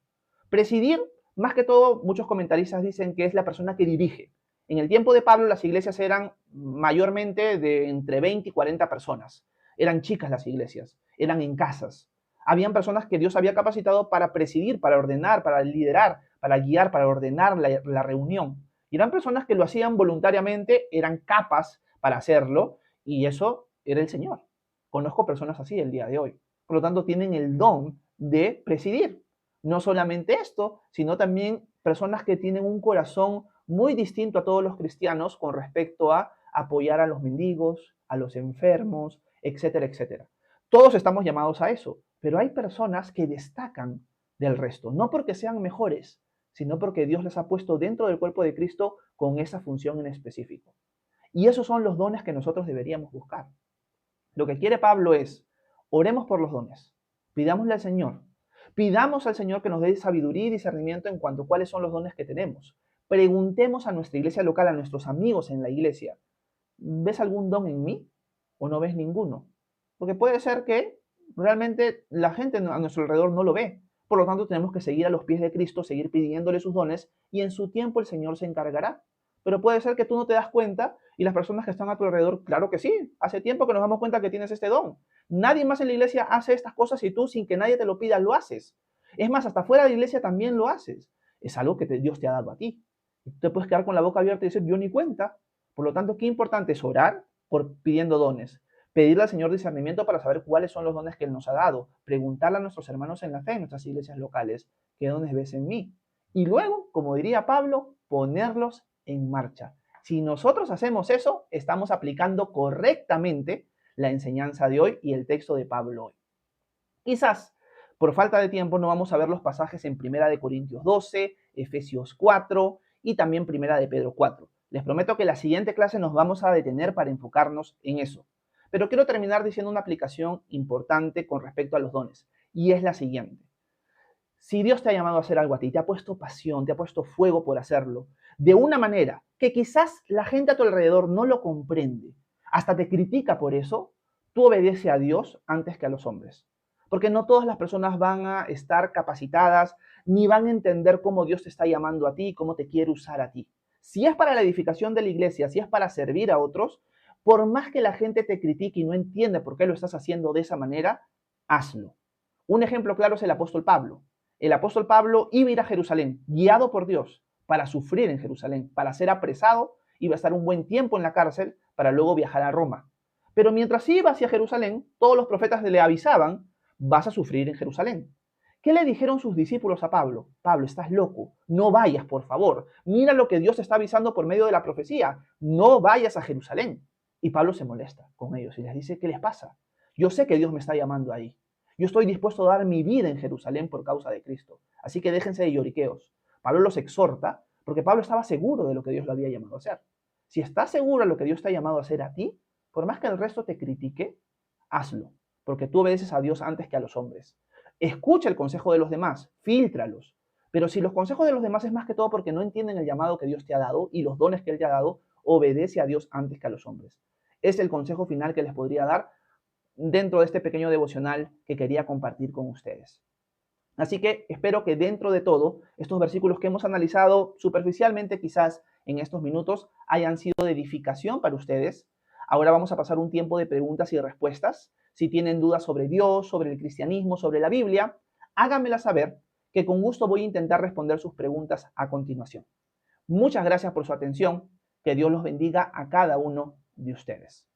Presidir Más que todo, muchos comentaristas dicen que es la persona que dirige. En el tiempo de Pablo, las iglesias eran mayormente de entre 20 y 40 personas. Eran chicas las iglesias, eran en casas. Habían personas que Dios había capacitado para presidir, para ordenar, para liderar, para guiar, para ordenar la reunión. Y eran personas que lo hacían voluntariamente, eran capas para hacerlo, y eso era el Señor. Conozco personas así el día de hoy. Por lo tanto, tienen el don de presidir. No solamente esto, sino también personas que tienen un corazón muy distinto a todos los cristianos con respecto a apoyar a los mendigos, a los enfermos, etcétera, etcétera. Todos estamos llamados a eso, pero hay personas que destacan del resto, no porque sean mejores, sino porque Dios les ha puesto dentro del cuerpo de Cristo con esa función en específico. Y esos son los dones que nosotros deberíamos buscar. Lo que quiere Pablo es, oremos por los dones, pidámosle al Señor, pidamos al Señor que nos dé sabiduría y discernimiento en cuanto a cuáles son los dones que tenemos. Preguntemos a nuestra iglesia local, a nuestros amigos en la iglesia, ¿ves algún don en mí o no ves ninguno? Porque puede ser que realmente la gente a nuestro alrededor no lo ve. Por lo tanto, tenemos que seguir a los pies de Cristo, seguir pidiéndole sus dones y en su tiempo el Señor se encargará. Pero puede ser que tú no te das cuenta y las personas que están a tu alrededor, claro que sí, hace tiempo que nos damos cuenta que tienes este don. Nadie más en la iglesia hace estas cosas y tú sin que nadie te lo pida lo haces. Es más, hasta fuera de la iglesia también lo haces. Es algo que Dios te ha dado a ti. Y tú te puedes quedar con la boca abierta y decir, yo ni cuenta. Por lo tanto, qué importante es orar por pidiendo dones, pedirle al Señor discernimiento para saber cuáles son los dones que Él nos ha dado, preguntarle a nuestros hermanos en la fe, en nuestras iglesias locales, ¿qué dones ves en mí? Y luego, como diría Pablo, ponerlos en marcha. Si nosotros hacemos eso, estamos aplicando correctamente la enseñanza de hoy y el texto de Pablo hoy. Quizás, por falta de tiempo, no vamos a ver los pasajes en 1 Corintios 12, Efesios 4 y también 1 Pedro 4. Les prometo que la siguiente clase nos vamos a detener para enfocarnos en eso. Pero quiero terminar diciendo una aplicación importante con respecto a los dones, y es la siguiente. Si Dios te ha llamado a hacer algo a ti, te ha puesto pasión, te ha puesto fuego por hacerlo, de una manera que quizás la gente a tu alrededor no lo comprende, hasta te critica por eso, tú obedece a Dios antes que a los hombres. Porque no todas las personas van a estar capacitadas, ni van a entender cómo Dios te está llamando a ti y cómo te quiere usar a ti. Si es para la edificación de la iglesia, si es para servir a otros, por más que la gente te critique y no entienda por qué lo estás haciendo de esa manera, hazlo. Un ejemplo claro es el apóstol Pablo. El apóstol Pablo iba a ir a Jerusalén, guiado por Dios, para sufrir en Jerusalén, para ser apresado, iba a estar un buen tiempo en la cárcel, para luego viajar a Roma. Pero mientras iba hacia Jerusalén, todos los profetas le avisaban, vas a sufrir en Jerusalén. ¿Qué le dijeron sus discípulos a Pablo? Pablo, estás loco, no vayas, por favor. Mira lo que Dios está avisando por medio de la profecía, no vayas a Jerusalén. Y Pablo se molesta con ellos y les dice, ¿qué les pasa? Yo sé que Dios me está llamando ahí. Yo estoy dispuesto a dar mi vida en Jerusalén por causa de Cristo. Así que déjense de lloriqueos. Pablo los exhorta porque Pablo estaba seguro de lo que Dios lo había llamado a hacer. Si estás seguro de lo que Dios te ha llamado a hacer a ti, por más que el resto te critique, hazlo, porque tú obedeces a Dios antes que a los hombres. Escucha el consejo de los demás, fíltralos. Pero si los consejos de los demás es más que todo porque no entienden el llamado que Dios te ha dado y los dones que Él te ha dado, obedece a Dios antes que a los hombres. Es el consejo final que les podría dar dentro de este pequeño devocional que quería compartir con ustedes. Así que espero que dentro de todo, estos versículos que hemos analizado superficialmente quizás en estos minutos hayan sido de edificación para ustedes. Ahora vamos a pasar un tiempo de preguntas y respuestas. Si tienen dudas sobre Dios, sobre el cristianismo, sobre la Biblia, háganmela saber, que con gusto voy a intentar responder sus preguntas a continuación. Muchas gracias por su atención. Que Dios los bendiga a cada uno de ustedes.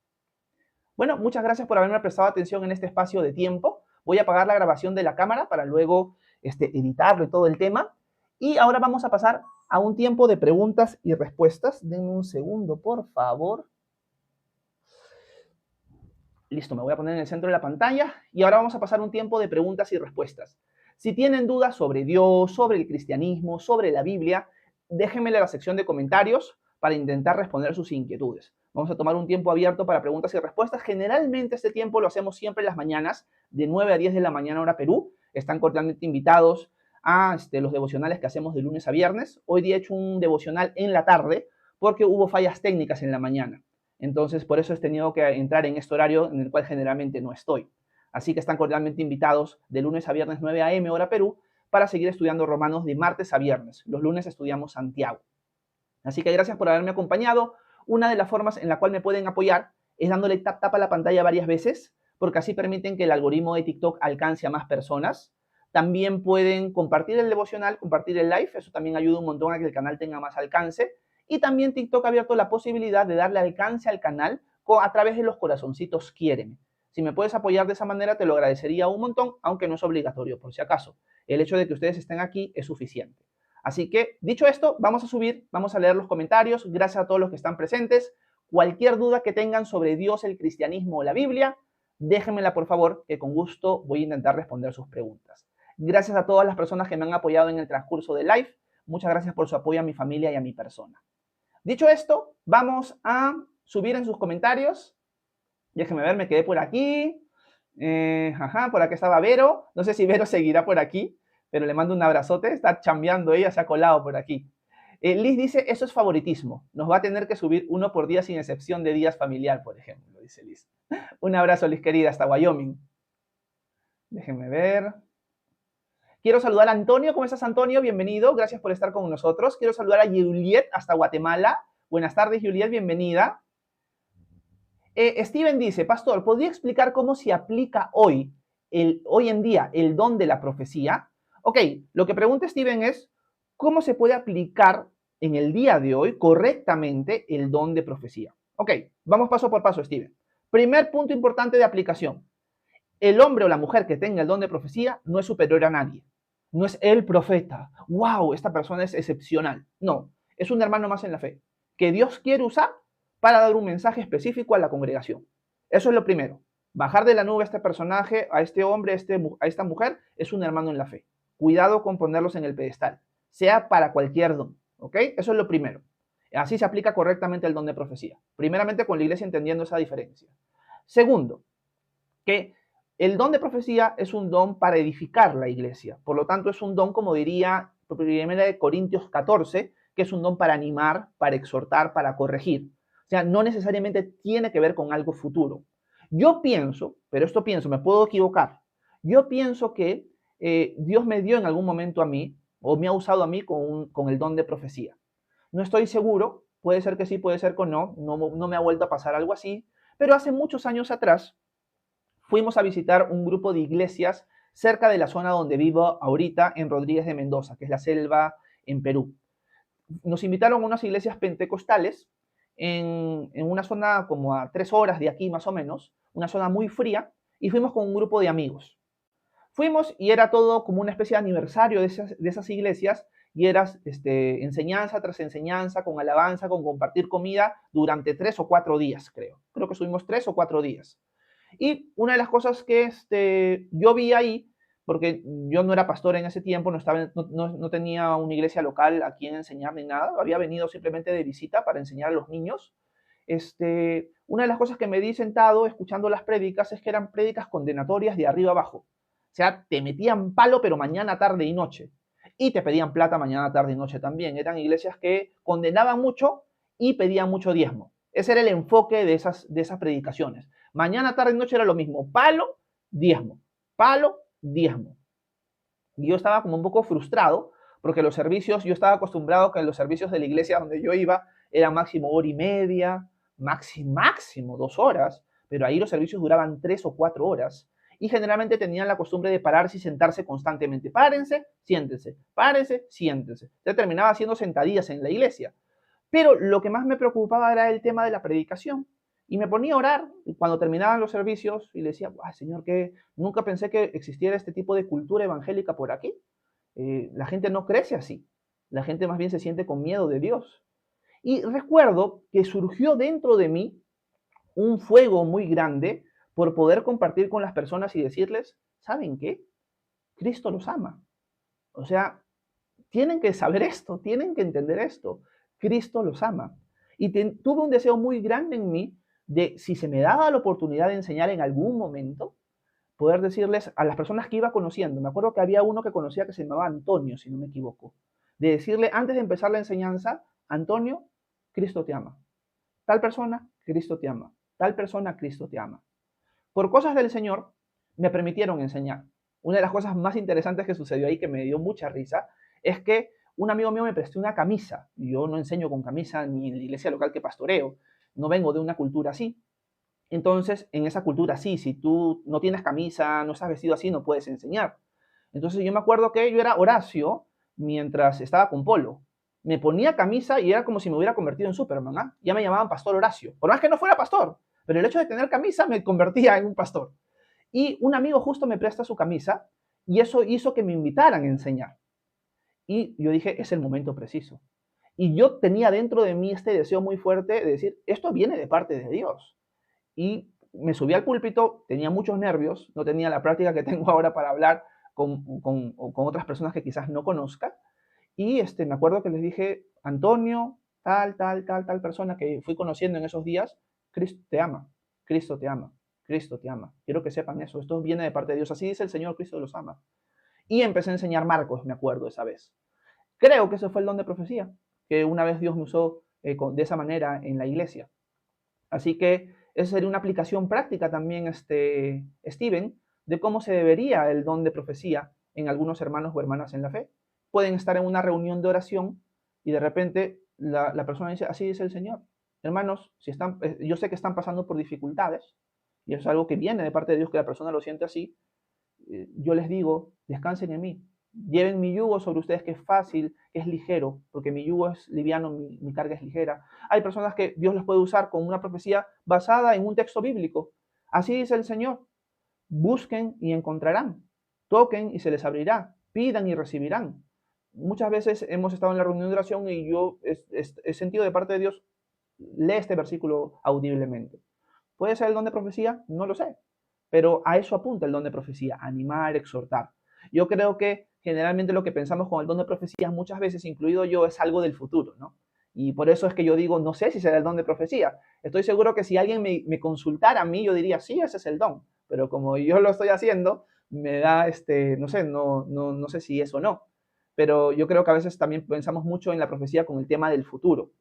Bueno, muchas gracias por haberme prestado atención en este espacio de tiempo. Voy a apagar la grabación de la cámara para luego editarlo y todo el tema. Y ahora vamos a pasar a un tiempo de preguntas y respuestas. Denme un segundo, por favor. Listo, me voy a poner en el centro de la pantalla. Y ahora vamos a pasar un tiempo de preguntas y respuestas. Si tienen dudas sobre Dios, sobre el cristianismo, sobre la Biblia, déjenmela en la sección de comentarios para intentar responder sus inquietudes. Vamos a tomar un tiempo abierto para preguntas y respuestas. Generalmente este tiempo lo hacemos siempre en las mañanas, de 9 a 10 de la mañana hora Perú. Están cordialmente invitados a los devocionales que hacemos de lunes a viernes. Hoy día he hecho un devocional en la tarde porque hubo fallas técnicas en la mañana. Entonces, por eso he tenido que entrar en este horario en el cual generalmente no estoy. Así que están cordialmente invitados de lunes a viernes 9 a.m. hora Perú para seguir estudiando Romanos de martes a viernes. Los lunes estudiamos Santiago. Así que gracias por haberme acompañado. Una de las formas en la cual me pueden apoyar es dándole tap a la pantalla varias veces, porque así permiten que el algoritmo de TikTok alcance a más personas. También pueden compartir el devocional, compartir el live, eso también ayuda un montón a que el canal tenga más alcance. Y también TikTok ha abierto la posibilidad de darle alcance al canal a través de los corazoncitos quiéreme. Si me puedes apoyar de esa manera, te lo agradecería un montón, aunque no es obligatorio, por si acaso. El hecho de que ustedes estén aquí es suficiente. Así que, dicho esto, vamos a leer los comentarios. Gracias a todos los que están presentes. Cualquier duda que tengan sobre Dios, el cristianismo o la Biblia, déjenmela por favor, que con gusto voy a intentar responder sus preguntas. Gracias a todas las personas que me han apoyado en el transcurso del live. Muchas gracias por su apoyo a mi familia y a mi persona. Dicho esto, vamos a subir en sus comentarios. Déjenme ver, me quedé por aquí. Por aquí estaba Vero. No sé si Vero seguirá por aquí, pero le mando un abrazote. Está chambeando ella, se ha colado por aquí. Liz dice, eso es favoritismo. Nos va a tener que subir uno por día sin excepción de días familiar, por ejemplo, dice Liz. Un abrazo, Liz querida, hasta Wyoming. Déjenme ver. Quiero saludar a Antonio. ¿Cómo estás, Antonio? Bienvenido. Gracias por estar con nosotros. Quiero saludar a Juliet hasta Guatemala. Buenas tardes, Juliet. Bienvenida. Steven dice, Pastor, ¿podría explicar cómo se aplica hoy en día el don de la profecía? Ok, lo que pregunta Steven es, ¿cómo se puede aplicar en el día de hoy correctamente el don de profecía? Ok, vamos paso por paso, Steven. Primer punto importante de aplicación. El hombre o la mujer que tenga el don de profecía no es superior a nadie. No es el profeta. ¡Wow! Esta persona es excepcional. No, es un hermano más en la fe que Dios quiere usar para dar un mensaje específico a la congregación. Eso es lo primero. Bajar de la nube a este personaje, a este hombre, a esta mujer, es un hermano en la fe. Cuidado con ponerlos en el pedestal, sea para cualquier don. ¿Ok? Eso es lo primero. Así se aplica correctamente el don de profecía. Primeramente con la iglesia entendiendo esa diferencia. Segundo, que el don de profecía es un don para edificar la iglesia. Por lo tanto, es un don, como diría 1 Corintios 14, que es un don para animar, para exhortar, para corregir. O sea, no necesariamente tiene que ver con algo futuro. Yo pienso, pero esto pienso, me puedo equivocar. Yo pienso que Dios me dio en algún momento a mí, o me ha usado a mí con el don de profecía. No estoy seguro, puede ser que sí, puede ser que no me ha vuelto a pasar algo así, pero hace muchos años atrás fuimos a visitar un grupo de iglesias cerca de la zona donde vivo ahorita, en Rodríguez de Mendoza, que es la selva en Perú. Nos invitaron a unas iglesias pentecostales en una zona como a 3 horas de aquí más o menos, una zona muy fría, y fuimos con un grupo de amigos. Fuimos y era todo como una especie de aniversario de esas iglesias, y era enseñanza tras enseñanza, con alabanza, con compartir comida durante 3 o 4 días, creo. Creo que estuvimos 3 o 4 días. Y una de las cosas que yo vi ahí, porque yo no era pastor en ese tiempo, no tenía una iglesia local a quien enseñar ni nada, había venido simplemente de visita para enseñar a los niños. Una de las cosas que me di sentado escuchando las prédicas es que eran prédicas condenatorias de arriba abajo. O sea, te metían palo, pero mañana, tarde y noche. Y te pedían plata mañana, tarde y noche también. Eran iglesias que condenaban mucho y pedían mucho diezmo. Ese era el enfoque de esas predicaciones. Mañana, tarde y noche era lo mismo. Palo, diezmo. Palo, diezmo. Y yo estaba como un poco frustrado porque los servicios, yo estaba acostumbrado que los servicios de la iglesia donde yo iba eran máximo 1 hora y media, máximo 2 horas, pero ahí los servicios duraban 3 o 4 horas. Y generalmente tenían la costumbre de pararse y sentarse constantemente. Párense, siéntense, párense, siéntense. Yo terminaba haciendo sentadillas en la iglesia. Pero lo que más me preocupaba era el tema de la predicación. Y me ponía a orar cuando terminaban los servicios y le decía, ay, Señor, que nunca pensé que existiera este tipo de cultura evangélica por aquí. La gente no crece así. La gente más bien se siente con miedo de Dios. Y recuerdo que surgió dentro de mí un fuego muy grande por poder compartir con las personas y decirles, ¿saben qué? Cristo los ama. O sea, tienen que saber esto, tienen que entender esto. Cristo los ama. Y tuve un deseo muy grande en mí de, si se me daba la oportunidad de enseñar en algún momento, poder decirles a las personas que iba conociendo, me acuerdo que había uno que conocía que se llamaba Antonio, si no me equivoco, de decirle antes de empezar la enseñanza, Antonio, Cristo te ama. Tal persona, Cristo te ama. Tal persona, Cristo te ama. Por cosas del Señor, me permitieron enseñar. Una de las cosas más interesantes que sucedió ahí, que me dio mucha risa, es que un amigo mío me prestó una camisa. Yo no enseño con camisa ni en la iglesia local que pastoreo. No vengo de una cultura así. Entonces, en esa cultura sí, si tú no tienes camisa, no estás vestido así, no puedes enseñar. Entonces yo me acuerdo que yo era Horacio mientras estaba con Polo. Me ponía camisa y era como si me hubiera convertido en Superman, ¿ah? Ya me llamaban Pastor Horacio. Por más que no fuera pastor, pero el hecho de tener camisa me convertía en un pastor. Y un amigo justo me presta su camisa y eso hizo que me invitaran a enseñar. Y yo dije, es el momento preciso. Y yo tenía dentro de mí este deseo muy fuerte de decir, esto viene de parte de Dios. Y me subí al púlpito, tenía muchos nervios, no tenía la práctica que tengo ahora para hablar con otras personas que quizás no conozca. Y me acuerdo que les dije, Antonio, tal persona que fui conociendo en esos días, Cristo te ama, Cristo te ama, Cristo te ama. Quiero que sepan eso, esto viene de parte de Dios, así dice el Señor, Cristo los ama. Y empecé a enseñar Marcos, me acuerdo esa vez. Creo que ese fue el don de profecía, que una vez Dios me usó de esa manera en la iglesia. Así que esa sería una aplicación práctica también, Steven, de cómo se debería el don de profecía en algunos hermanos o hermanas en la fe. Pueden estar en una reunión de oración y de repente la persona dice, así dice el Señor. Hermanos, si están, yo sé que están pasando por dificultades, y eso es algo que viene de parte de Dios, que la persona lo siente así, yo les digo, descansen en mí, lleven mi yugo sobre ustedes, que es fácil, que es ligero, porque mi yugo es liviano, mi carga es ligera. Hay personas que Dios las puede usar con una profecía basada en un texto bíblico. Así dice el Señor, busquen y encontrarán, toquen y se les abrirá, pidan y recibirán. Muchas veces hemos estado en la reunión de oración y yo he sentido de parte de Dios, lee este versículo audiblemente. ¿Puede ser el don de profecía? No lo sé. Pero a eso apunta el don de profecía, animar, exhortar. Yo creo que generalmente lo que pensamos con el don de profecía, muchas veces, incluido yo, es algo del futuro, ¿no? Y por eso es que yo digo, no sé si será el don de profecía. Estoy seguro que si alguien me consultara a mí, yo diría, sí, ese es el don. Pero como yo lo estoy haciendo, me da, no sé, no sé si es o no. Pero yo creo que a veces también pensamos mucho en la profecía con el tema del futuro.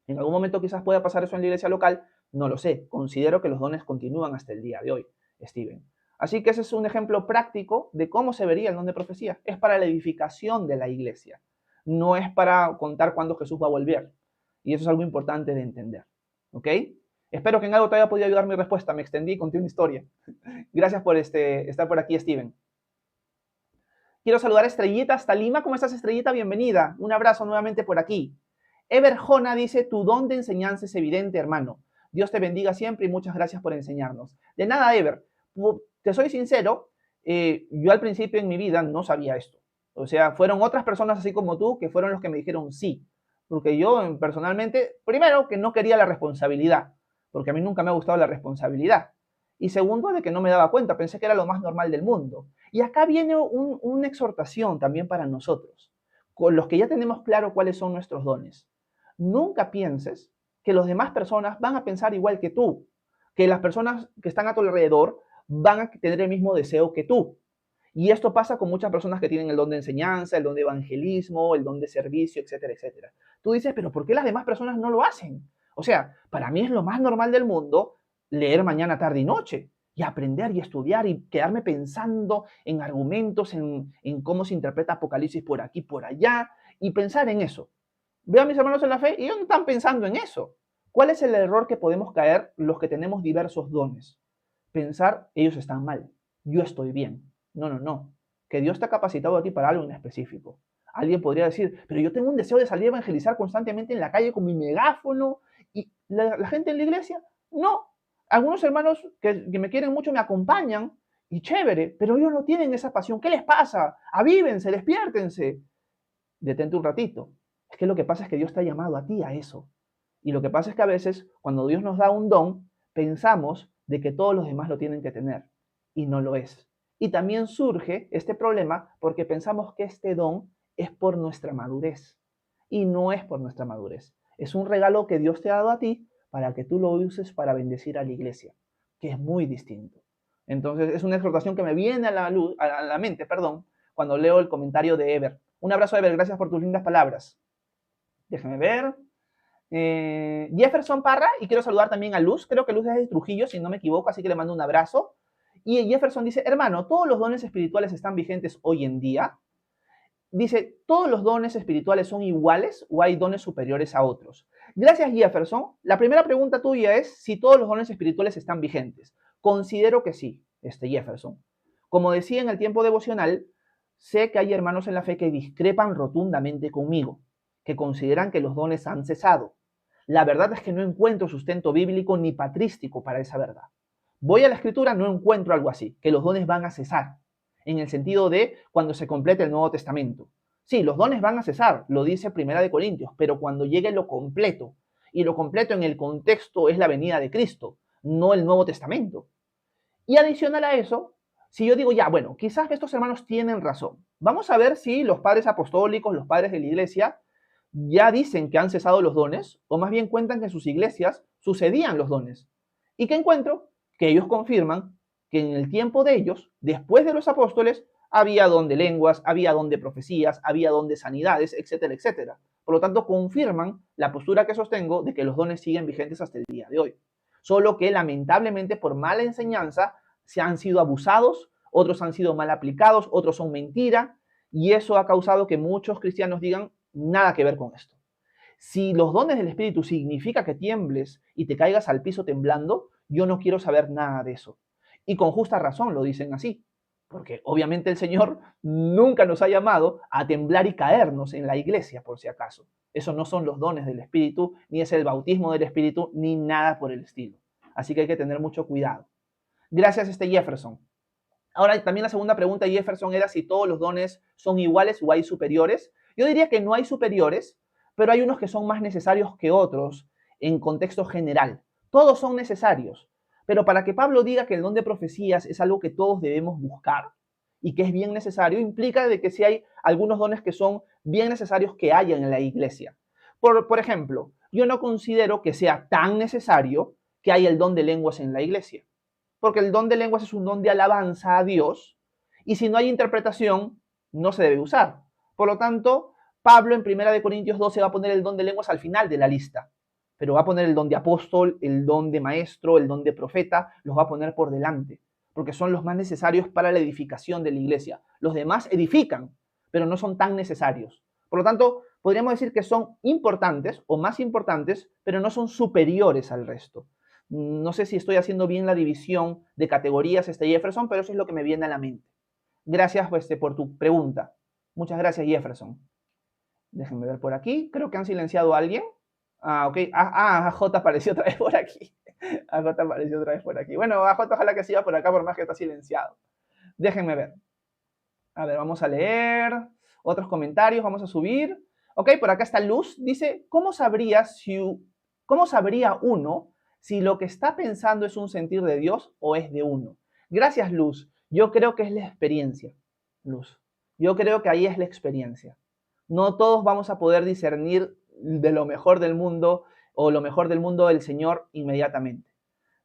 En algún momento quizás pueda pasar eso en la iglesia local, no lo sé. Considero que los dones continúan hasta el día de hoy, Steven. Así que ese es un ejemplo práctico de cómo se vería el don de profecía. Es para la edificación de la iglesia. No es para contar cuándo Jesús va a volver. Y eso es algo importante de entender. ¿Ok? Espero que en algo te haya podido ayudar mi respuesta. Me extendí y conté una historia. Gracias por estar por aquí, Steven. Quiero saludar a Estrellita hasta Lima. ¿Cómo estás, Estrellita? Bienvenida. Un abrazo nuevamente por aquí. Ever Jona dice, tu don de enseñanza es evidente, hermano. Dios te bendiga siempre y muchas gracias por enseñarnos. De nada, Ever. Te soy sincero, yo al principio en mi vida no sabía esto. O sea, fueron otras personas así como tú que fueron los que me dijeron sí. Porque yo personalmente, primero, que no quería la responsabilidad, porque a mí nunca me ha gustado la responsabilidad. Y segundo, de que no me daba cuenta, pensé que era lo más normal del mundo. Y acá viene una exhortación también para nosotros, con los que ya tenemos claro cuáles son nuestros dones. Nunca pienses que las demás personas van a pensar igual que tú, que las personas que están a tu alrededor van a tener el mismo deseo que tú. Y esto pasa con muchas personas que tienen el don de enseñanza, el don de evangelismo, el don de servicio, etcétera, etcétera. Tú dices, pero ¿por qué las demás personas no lo hacen? O sea, para mí es lo más normal del mundo leer mañana, tarde y noche y aprender y estudiar y quedarme pensando en argumentos, en cómo se interpreta Apocalipsis por aquí, por allá y pensar en eso. Veo a mis hermanos en la fe y ellos no están pensando en eso. ¿Cuál es el error que podemos caer los que tenemos diversos dones? Pensar, ellos están mal, yo estoy bien. No. Que Dios te ha capacitado a ti para algo en específico. Alguien podría decir, pero yo tengo un deseo de salir a evangelizar constantemente en la calle con mi megáfono y la gente en la iglesia. No. Algunos hermanos que me quieren mucho me acompañan y chévere, pero ellos no tienen esa pasión. ¿Qué les pasa? Avívense, despiértense. Detente un ratito. Es que lo que pasa es que Dios te ha llamado a ti a eso. Y lo que pasa es que a veces, cuando Dios nos da un don, pensamos de que todos los demás lo tienen que tener. Y no lo es. Y también surge este problema porque pensamos que este don es por nuestra madurez. Y no es por nuestra madurez. Es un regalo que Dios te ha dado a ti para que tú lo uses para bendecir a la iglesia, que es muy distinto. Entonces, es una exhortación que me viene a la mente, cuando leo el comentario de Ever. Un abrazo, Ever. Gracias por tus lindas palabras. Déjame ver. Jefferson Parra, y quiero saludar también a Luz. Creo que Luz es de Trujillo, si no me equivoco, así que le mando un abrazo. Y Jefferson dice, hermano, ¿todos los dones espirituales están vigentes hoy en día? Dice, ¿todos los dones espirituales son iguales o hay dones superiores a otros? Gracias, Jefferson. La primera pregunta tuya es si todos los dones espirituales están vigentes. Considero que sí, Jefferson. Como decía en el tiempo devocional, sé que hay hermanos en la fe que discrepan rotundamente conmigo, que consideran que los dones han cesado. La verdad es que no encuentro sustento bíblico ni patrístico para esa verdad. Voy a la escritura, no encuentro algo así, que los dones van a cesar, en el sentido de cuando se complete el Nuevo Testamento. Sí, los dones van a cesar, lo dice Primera de Corintios, pero cuando llegue lo completo, y lo completo en el contexto es la venida de Cristo, no el Nuevo Testamento. Y adicional a eso, si yo digo, ya, bueno, quizás estos hermanos tienen razón, vamos a ver si los padres apostólicos, los padres de la iglesia, ya dicen que han cesado los dones, o más bien cuentan que en sus iglesias sucedían los dones. ¿Y qué encuentro? Que ellos confirman que en el tiempo de ellos, después de los apóstoles, había don de lenguas, había don de profecías, había don de sanidades, etcétera, etcétera. Por lo tanto, confirman la postura que sostengo de que los dones siguen vigentes hasta el día de hoy. Solo que lamentablemente por mala enseñanza se han sido abusados, otros han sido mal aplicados, otros son mentira, y eso ha causado que muchos cristianos digan nada que ver con esto. Si los dones del Espíritu significa que tiembles y te caigas al piso temblando, yo no quiero saber nada de eso. Y con justa razón lo dicen así, porque obviamente el Señor nunca nos ha llamado a temblar y caernos en la iglesia, por si acaso. Eso no son los dones del Espíritu, ni es el bautismo del Espíritu, ni nada por el estilo. Así que hay que tener mucho cuidado. Gracias, Jefferson. Ahora, también la segunda pregunta de Jefferson era si todos los dones son iguales o hay superiores. Yo diría que no hay superiores, pero hay unos que son más necesarios que otros en contexto general. Todos son necesarios, pero para que Pablo diga que el don de profecías es algo que todos debemos buscar y que es bien necesario, implica de que si hay algunos dones que son bien necesarios que haya en la iglesia. Por ejemplo, yo no considero que sea tan necesario que haya el don de lenguas en la iglesia, porque el don de lenguas es un don de alabanza a Dios, y si no hay interpretación, no se debe usar. Por lo tanto, Pablo en 1 Corintios 12 va a poner el don de lenguas al final de la lista, pero va a poner el don de apóstol, el don de maestro, el don de profeta, los va a poner por delante, porque son los más necesarios para la edificación de la iglesia. Los demás edifican, pero no son tan necesarios. Por lo tanto, podríamos decir que son importantes o más importantes, pero no son superiores al resto. No sé si estoy haciendo bien la división de categorías, Jefferson, pero eso es lo que me viene a la mente. Gracias por tu pregunta. Muchas gracias, Jefferson. Déjenme ver por aquí. Creo que han silenciado a alguien. Ok. AJ apareció otra vez por aquí. AJ apareció otra vez por aquí. Bueno, AJ ojalá que siga por acá, por más que está silenciado. Déjenme ver. A ver, vamos a leer otros comentarios. Vamos a subir. Ok, por acá está Luz. Dice, ¿cómo sabría uno si lo que está pensando es un sentir de Dios o es de uno? Gracias, Luz. Yo creo que es la experiencia, Luz. Yo creo que ahí es la experiencia. No todos vamos a poder discernir de lo mejor del mundo o lo mejor del mundo del Señor inmediatamente.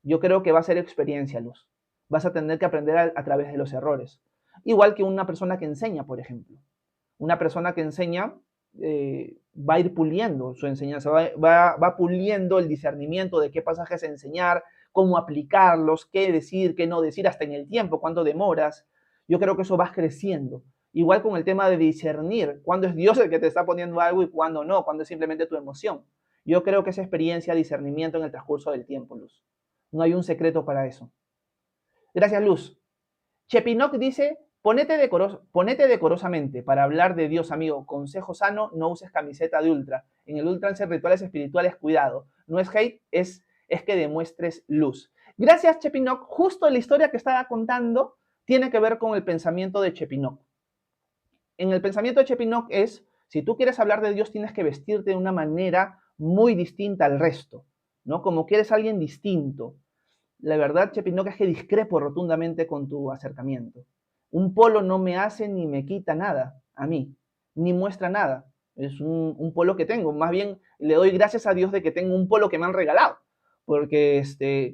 Yo creo que va a ser experiencia, Luz. Vas a tener que aprender a través de los errores. Igual que una persona que enseña, por ejemplo. Una persona que enseña va a ir puliendo su enseñanza, va puliendo el discernimiento de qué pasajes enseñar, cómo aplicarlos, qué decir, qué no decir, hasta en el tiempo, cuánto demoras. Yo creo que eso va creciendo. Igual con el tema de discernir, cuándo es Dios el que te está poniendo algo y cuándo no, cuándo es simplemente tu emoción. Yo creo que esa experiencia, discernimiento en el transcurso del tiempo, Luz. No hay un secreto para eso. Gracias, Luz. Chepinoc dice, ponete decorosamente para hablar de Dios, amigo. Consejo sano, no uses camiseta de ultra. En el ultra en rituales espirituales, cuidado. No es hate, es que demuestres luz. Gracias, Chepinoc. Justo la historia que estaba contando tiene que ver con el pensamiento de Chepinoc. En el pensamiento de Chepinoc es, si tú quieres hablar de Dios, tienes que vestirte de una manera muy distinta al resto, ¿no? Como que eres alguien distinto. La verdad, Chepinoc, es que discrepo rotundamente con tu acercamiento. Un polo no me hace ni me quita nada a mí, ni muestra nada. Es un polo que tengo. Más bien le doy gracias a Dios de que tengo un polo que me han regalado, porque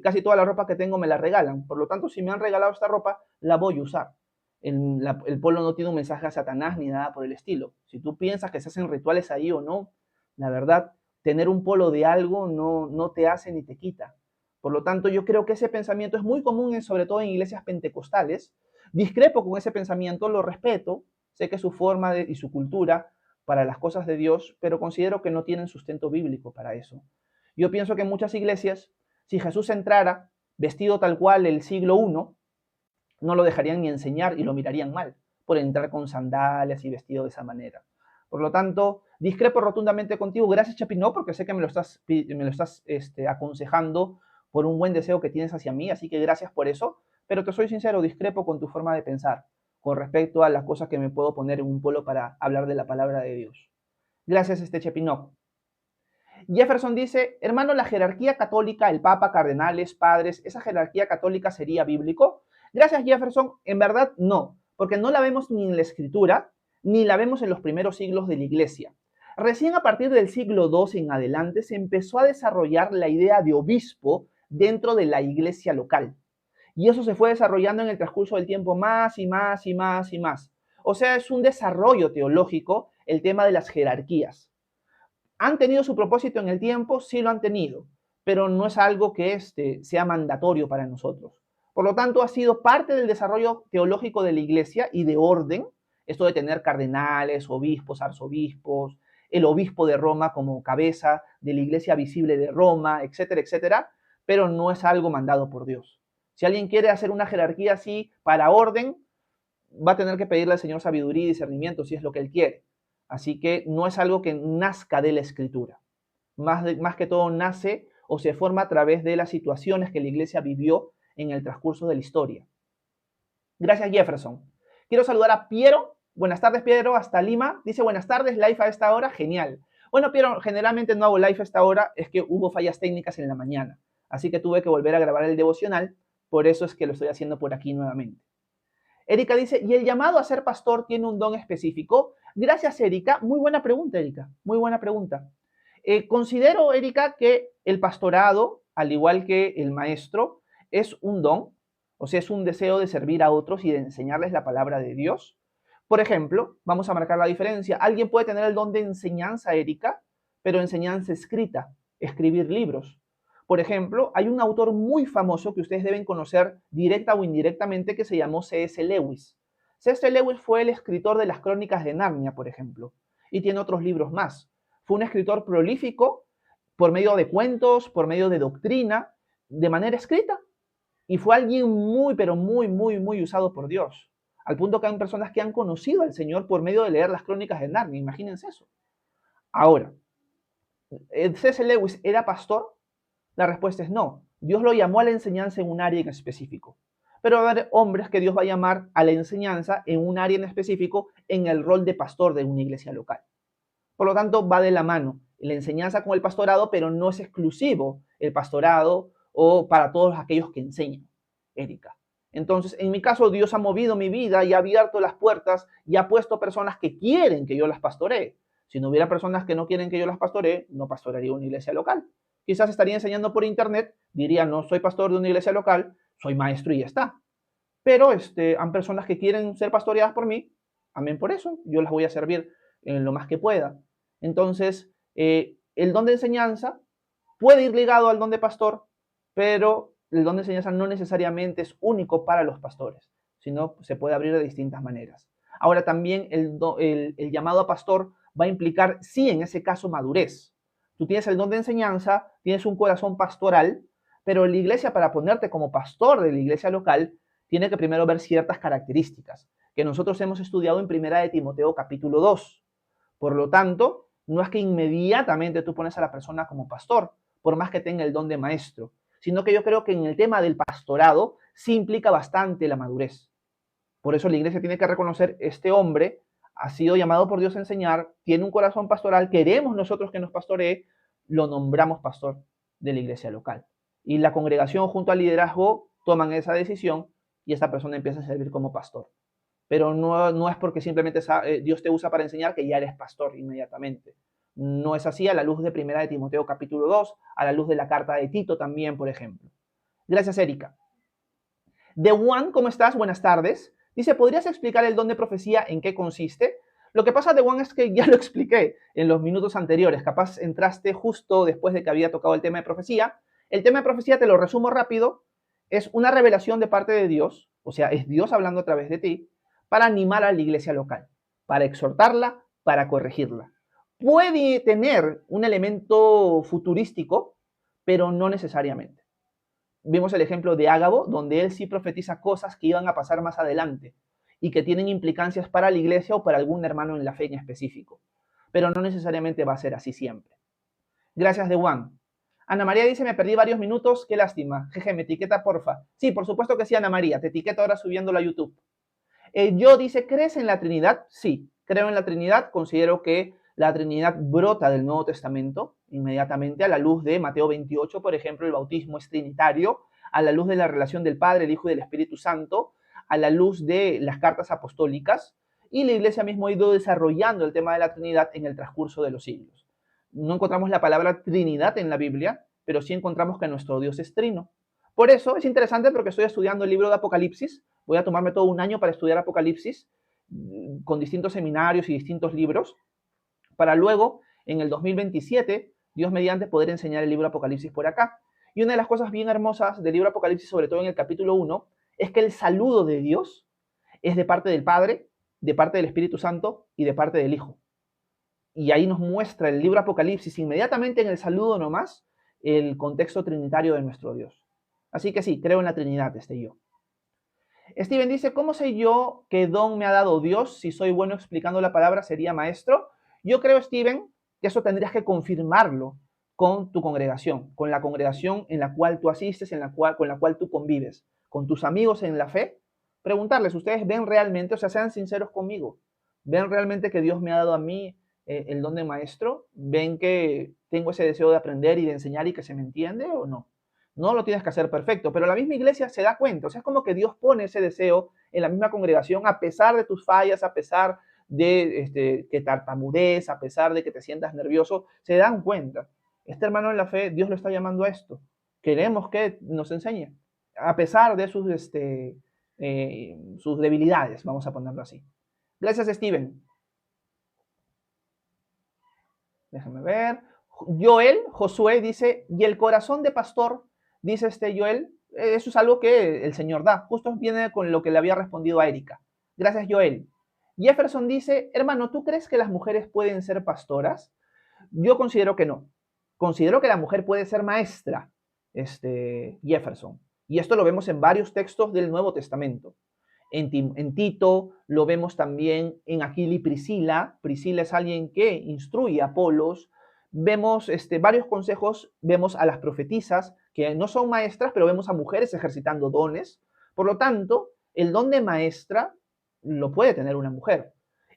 casi toda la ropa que tengo me la regalan. Por lo tanto, si me han regalado esta ropa, la voy a usar. El polo no tiene un mensaje a Satanás ni nada por el estilo. Si tú piensas que se hacen rituales ahí o no, la verdad, tener un polo de algo no te hace ni te quita. Por lo tanto, yo creo que ese pensamiento es muy común, sobre todo en iglesias pentecostales. Discrepo con ese pensamiento, lo respeto, sé que su forma y su cultura para las cosas de Dios, pero considero que no tienen sustento bíblico para eso. Yo pienso que en muchas iglesias, si Jesús entrara vestido tal cual el siglo I, no lo dejarían ni enseñar y lo mirarían mal por entrar con sandalias y vestido de esa manera. Por lo tanto, discrepo rotundamente contigo. Gracias, Chapinó, porque sé que me lo estás aconsejando por un buen deseo que tienes hacia mí, así que gracias por eso. Pero te soy sincero, discrepo con tu forma de pensar con respecto a las cosas que me puedo poner en un polo para hablar de la palabra de Dios. Gracias, Chapinó. Jefferson dice, hermano, la jerarquía católica, el papa, cardenales, padres, ¿esa jerarquía católica sería bíblico? Gracias, Jefferson. En verdad, no, porque no la vemos ni en la escritura, ni la vemos en los primeros siglos de la iglesia. Recién a partir del siglo II en adelante se empezó a desarrollar la idea de obispo dentro de la iglesia local. Y eso se fue desarrollando en el transcurso del tiempo más y más y más y más. O sea, es un desarrollo teológico el tema de las jerarquías. ¿Han tenido su propósito en el tiempo? Sí lo han tenido, pero no es algo que sea mandatorio para nosotros. Por lo tanto, ha sido parte del desarrollo teológico de la iglesia y de orden, esto de tener cardenales, obispos, arzobispos, el obispo de Roma como cabeza de la iglesia visible de Roma, etcétera, etcétera, pero no es algo mandado por Dios. Si alguien quiere hacer una jerarquía así para orden, va a tener que pedirle al Señor sabiduría y discernimiento si es lo que Él quiere. Así que no es algo que nazca de la escritura. Más que todo nace o se forma a través de las situaciones que la iglesia vivió en el transcurso de la historia. Gracias, Jefferson. Quiero saludar a Piero. Buenas tardes, Piero, hasta Lima. Dice, buenas tardes, live a esta hora. Genial. Bueno, Piero, generalmente no hago live a esta hora, es que hubo fallas técnicas en la mañana. Así que tuve que volver a grabar el devocional, por eso es que lo estoy haciendo por aquí nuevamente. Erika dice, ¿y el llamado a ser pastor tiene un don específico? Gracias, Erika. Muy buena pregunta, Erika. Muy buena pregunta. Considero, Erika, que el pastorado, al igual que el maestro, es un don, o sea, es un deseo de servir a otros y de enseñarles la palabra de Dios. Por ejemplo, vamos a marcar la diferencia. Alguien puede tener el don de enseñanza, Erika, pero enseñanza escrita, escribir libros. Por ejemplo, hay un autor muy famoso que ustedes deben conocer directa o indirectamente que se llamó C.S. Lewis. C.S. Lewis fue el escritor de las Crónicas de Narnia, por ejemplo, y tiene otros libros más. Fue un escritor prolífico por medio de cuentos, por medio de doctrina, de manera escrita, y fue alguien muy, pero muy, muy, muy usado por Dios, al punto que hay personas que han conocido al Señor por medio de leer las Crónicas de Narnia, imagínense eso. Ahora, ¿C.S. Lewis era pastor? La respuesta es no. Dios lo llamó a la enseñanza en un área en específico. Pero va a haber hombres que Dios va a llamar a la enseñanza en un área en específico en el rol de pastor de una iglesia local. Por lo tanto, va de la mano la enseñanza con el pastorado, pero no es exclusivo el pastorado o para todos aquellos que enseñan, Erika. Entonces, en mi caso, Dios ha movido mi vida y ha abierto las puertas y ha puesto personas que quieren que yo las pastoree. Si no hubiera personas que no quieren que yo las pastoree, no pastorearía una iglesia local. Quizás estaría enseñando por internet, diría, no soy pastor de una iglesia local, soy maestro y ya está. Pero hay personas que quieren ser pastoreadas por mí, amén por eso, yo las voy a servir en lo más que pueda. Entonces, el don de enseñanza puede ir ligado al don de pastor, pero el don de enseñanza no necesariamente es único para los pastores, sino se puede abrir de distintas maneras. Ahora también el llamado a pastor va a implicar, sí, en ese caso, madurez. Tú tienes el don de enseñanza, tienes un corazón pastoral, pero la iglesia, para ponerte como pastor de la iglesia local, tiene que primero ver ciertas características que nosotros hemos estudiado en 1 de Timoteo capítulo 2. Por lo tanto, no es que inmediatamente tú pones a la persona como pastor, por más que tenga el don de maestro, sino que yo creo que en el tema del pastorado sí implica bastante la madurez. Por eso la iglesia tiene que reconocer, este hombre ha sido llamado por Dios a enseñar, tiene un corazón pastoral, queremos nosotros que nos pastoree, lo nombramos pastor de la iglesia local. Y la congregación junto al liderazgo toman esa decisión y esta persona empieza a servir como pastor. Pero no es porque simplemente Dios te usa para enseñar que ya eres pastor inmediatamente. No es así a la luz de 1 de Timoteo capítulo 2, a la luz de la carta de Tito también, por ejemplo. Gracias, Erika. The One, ¿cómo estás? Buenas tardes. Dice, ¿podrías explicar el don de profecía en qué consiste? Lo que pasa, The One, es que ya lo expliqué en los minutos anteriores. Capaz entraste justo después de que había tocado el tema de profecía. El tema de profecía, te lo resumo rápido, es una revelación de parte de Dios, o sea, es Dios hablando a través de ti, para animar a la iglesia local, para exhortarla, para corregirla. Puede tener un elemento futurístico, pero no necesariamente. Vimos el ejemplo de Ágabo, donde él sí profetiza cosas que iban a pasar más adelante y que tienen implicancias para la iglesia o para algún hermano en la fe en específico. Pero no necesariamente va a ser así siempre. Gracias, de Juan. Ana María dice, me perdí varios minutos, qué lástima. Jeje, me etiqueta, porfa. Sí, por supuesto que sí, Ana María, te etiqueto ahora subiéndolo a YouTube. Yo dice, ¿crees en la Trinidad? Sí, creo en la Trinidad, considero que la Trinidad brota del Nuevo Testamento inmediatamente a la luz de Mateo 28, por ejemplo, el bautismo es trinitario, a la luz de la relación del Padre, el Hijo y del Espíritu Santo, a la luz de las cartas apostólicas, y la Iglesia mismo ha ido desarrollando el tema de la Trinidad en el transcurso de los siglos. No encontramos la palabra Trinidad en la Biblia, pero sí encontramos que nuestro Dios es trino. Por eso es interesante porque estoy estudiando el libro de Apocalipsis, voy a tomarme todo un año para estudiar Apocalipsis con distintos seminarios y distintos libros, para luego, en el 2027, Dios mediante, poder enseñar el libro Apocalipsis por acá. Y una de las cosas bien hermosas del libro Apocalipsis, sobre todo en el capítulo 1, es que el saludo de Dios es de parte del Padre, de parte del Espíritu Santo y de parte del Hijo. Y ahí nos muestra el libro Apocalipsis inmediatamente en el saludo nomás el contexto trinitario de nuestro Dios. Así que sí, creo en la Trinidad, yo. Steven dice, ¿cómo sé yo qué don me ha dado Dios? Si soy bueno explicando la palabra, ¿sería maestro? Yo creo, Steven, que eso tendrías que confirmarlo con tu congregación, con la congregación en la cual tú asistes, con la cual tú convives, con tus amigos en la fe. Preguntarles, ¿ustedes ven realmente, o sea, sean sinceros conmigo, ven realmente que Dios me ha dado a mí el don de maestro? ¿Ven que tengo ese deseo de aprender y de enseñar y que se me entiende o no? No lo tienes que hacer perfecto, pero la misma iglesia se da cuenta. O sea, es como que Dios pone ese deseo en la misma congregación a pesar de tus fallas, a pesar de que tartamudez, a pesar de que te sientas nervioso, se dan cuenta. Este hermano en la fe, Dios lo está llamando a esto. Queremos que nos enseñe, a pesar de sus debilidades, vamos a ponerlo así. Gracias, Steven. Déjame ver. Josué dice, y el corazón de pastor, dice Joel, eso es algo que el Señor da. Justo viene con lo que le había respondido a Erika. Gracias, Joel. Jefferson dice, hermano, ¿tú crees que las mujeres pueden ser pastoras? Yo considero que no. Considero que la mujer puede ser maestra, Jefferson. Y esto lo vemos en varios textos del Nuevo Testamento. En Tito, lo vemos también en Aquila y Priscila. Priscila es alguien que instruye a Apolos. Vemos varios consejos, vemos a las profetisas, que no son maestras, pero vemos a mujeres ejercitando dones. Por lo tanto, el don de maestra lo puede tener una mujer.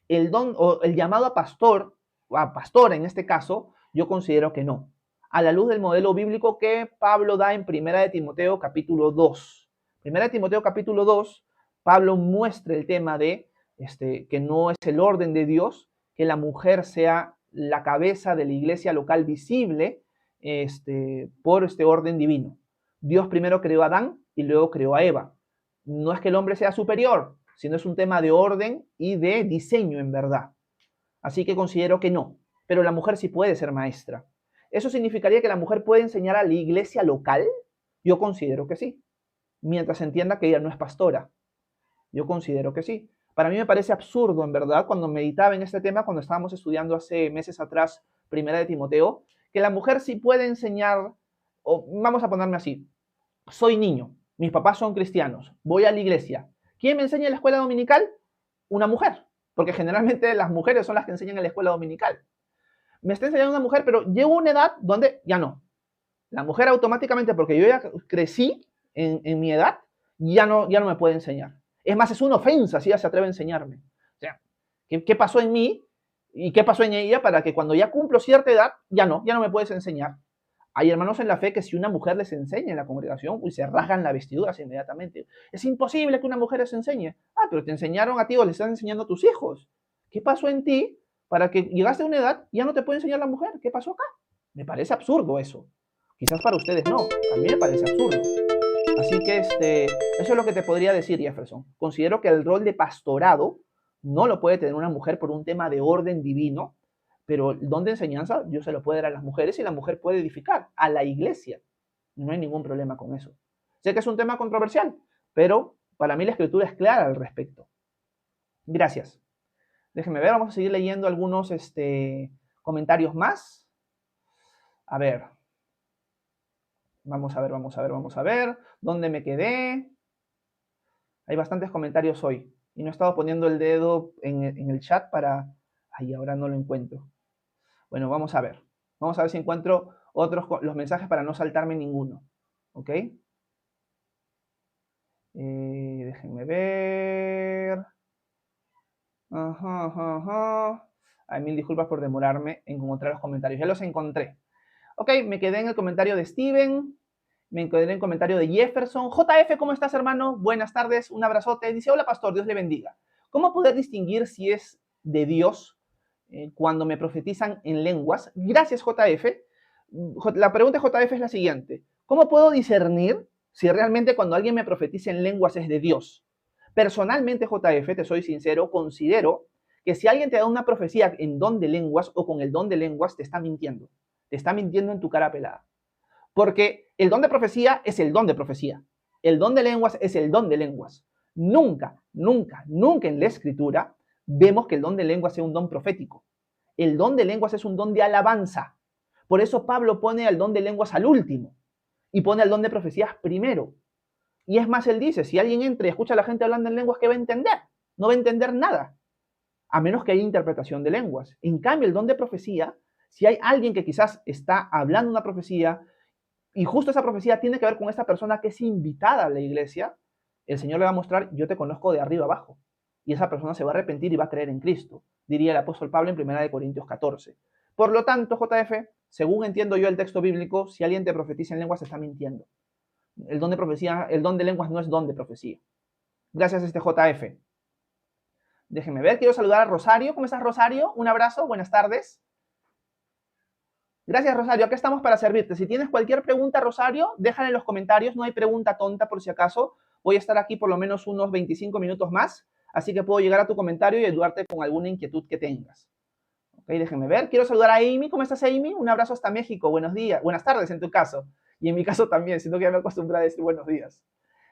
El don o el llamado a pastora en este caso, yo considero que no. A la luz del modelo bíblico que Pablo da en 1 de Timoteo capítulo 2. 1 de Timoteo capítulo 2, Pablo muestra el tema de que no es el orden de Dios, que la mujer sea la cabeza de la iglesia local visible por este orden divino. Dios primero creó a Adán y luego creó a Eva. No es que el hombre sea superior, sino es un tema de orden y de diseño en verdad. Así que considero que no, pero la mujer sí puede ser maestra. ¿Eso significaría que la mujer puede enseñar a la iglesia local? Yo considero que sí, mientras entienda que ella no es pastora. Yo considero que sí. Para mí me parece absurdo, en verdad, cuando meditaba en este tema, cuando estábamos estudiando hace meses atrás, 1 de Timoteo, que la mujer sí puede enseñar, o vamos a ponerme así, soy niño, mis papás son cristianos, voy a la iglesia. ¿Quién me enseña en la escuela dominical? Una mujer, porque generalmente las mujeres son las que enseñan en la escuela dominical. Me está enseñando una mujer, pero llego a una edad donde ya no. La mujer automáticamente, porque yo ya crecí en mi edad, ya no me puede enseñar. Es más, es una ofensa si ella se atreve a enseñarme. O sea, ¿qué pasó en mí y qué pasó en ella para que cuando ya cumplo cierta edad, ya no me puedes enseñar? Hay hermanos en la fe que si una mujer les enseña en la congregación, pues se rasgan las vestiduras inmediatamente. Es imposible que una mujer les enseñe. Ah, pero te enseñaron a ti o les están enseñando a tus hijos. ¿Qué pasó en ti para que llegaste a una edad y ya no te puede enseñar la mujer? ¿Qué pasó acá? Me parece absurdo eso. Quizás para ustedes no, a mí me parece absurdo. Así que eso es lo que te podría decir, Jefferson. Considero que el rol de pastorado no lo puede tener una mujer por un tema de orden divino, pero el don de enseñanza Dios se lo puede dar a las mujeres y la mujer puede edificar a la iglesia. No hay ningún problema con eso. Sé que es un tema controversial, pero para mí la escritura es clara al respecto. Gracias. Déjenme ver, vamos a seguir leyendo algunos comentarios más. A ver. Vamos a ver. ¿Dónde me quedé? Hay bastantes comentarios hoy. Y no he estado poniendo el dedo en el chat para... Ay, ahora no lo encuentro. Bueno, vamos a ver. Vamos a ver si encuentro los mensajes para no saltarme ninguno. ¿Ok? Déjenme ver. Ajá. Ay, mil disculpas por demorarme en encontrar los comentarios. Ya los encontré. Ok, me quedé en el comentario de Steven. Me quedé en el comentario de Jefferson. JF, ¿cómo estás, hermano? Buenas tardes, un abrazote. Dice, hola, pastor, Dios le bendiga. ¿Cómo poder distinguir si es de Dios cuando me profetizan en lenguas? Gracias, JF. La pregunta de JF es la siguiente. ¿Cómo puedo discernir si realmente cuando alguien me profetiza en lenguas es de Dios? Personalmente, JF, te soy sincero, considero que si alguien te da una profecía en don de lenguas o con el don de lenguas, te está mintiendo. Te está mintiendo en tu cara pelada. Porque el don de profecía es el don de profecía. El don de lenguas es el don de lenguas. Nunca en la escritura vemos que el don de lenguas sea un don profético. El don de lenguas es un don de alabanza. Por eso Pablo pone al don de lenguas al último y pone al don de profecías primero. Y es más, él dice, si alguien entra y escucha a la gente hablando en lenguas, ¿qué va a entender? No va a entender nada, a menos que haya interpretación de lenguas. En cambio, el don de profecía, si hay alguien que quizás está hablando una profecía y justo esa profecía tiene que ver con esta persona que es invitada a la iglesia, el Señor le va a mostrar, yo te conozco de arriba abajo. Y esa persona se va a arrepentir y va a creer en Cristo, diría el apóstol Pablo en 1 Corintios 14. Por lo tanto, JF, según entiendo yo el texto bíblico, si alguien te profetiza en lenguas, se está mintiendo. El don de profecía, el don de lenguas no es don de profecía. Gracias, JF. Déjenme ver, quiero saludar a Rosario. ¿Cómo estás, Rosario? Un abrazo, buenas tardes. Gracias, Rosario. Aquí estamos para servirte. Si tienes cualquier pregunta, Rosario, déjala en los comentarios. No hay pregunta tonta por si acaso. Voy a estar aquí por lo menos unos 25 minutos más, así que puedo llegar a tu comentario y ayudarte con alguna inquietud que tengas. Ok, déjenme ver. Quiero saludar a Amy. ¿Cómo estás, Amy? Un abrazo hasta México. Buenos días. Buenas tardes en tu caso. Y en mi caso también, siento que ya me acostumbré a decir buenos días.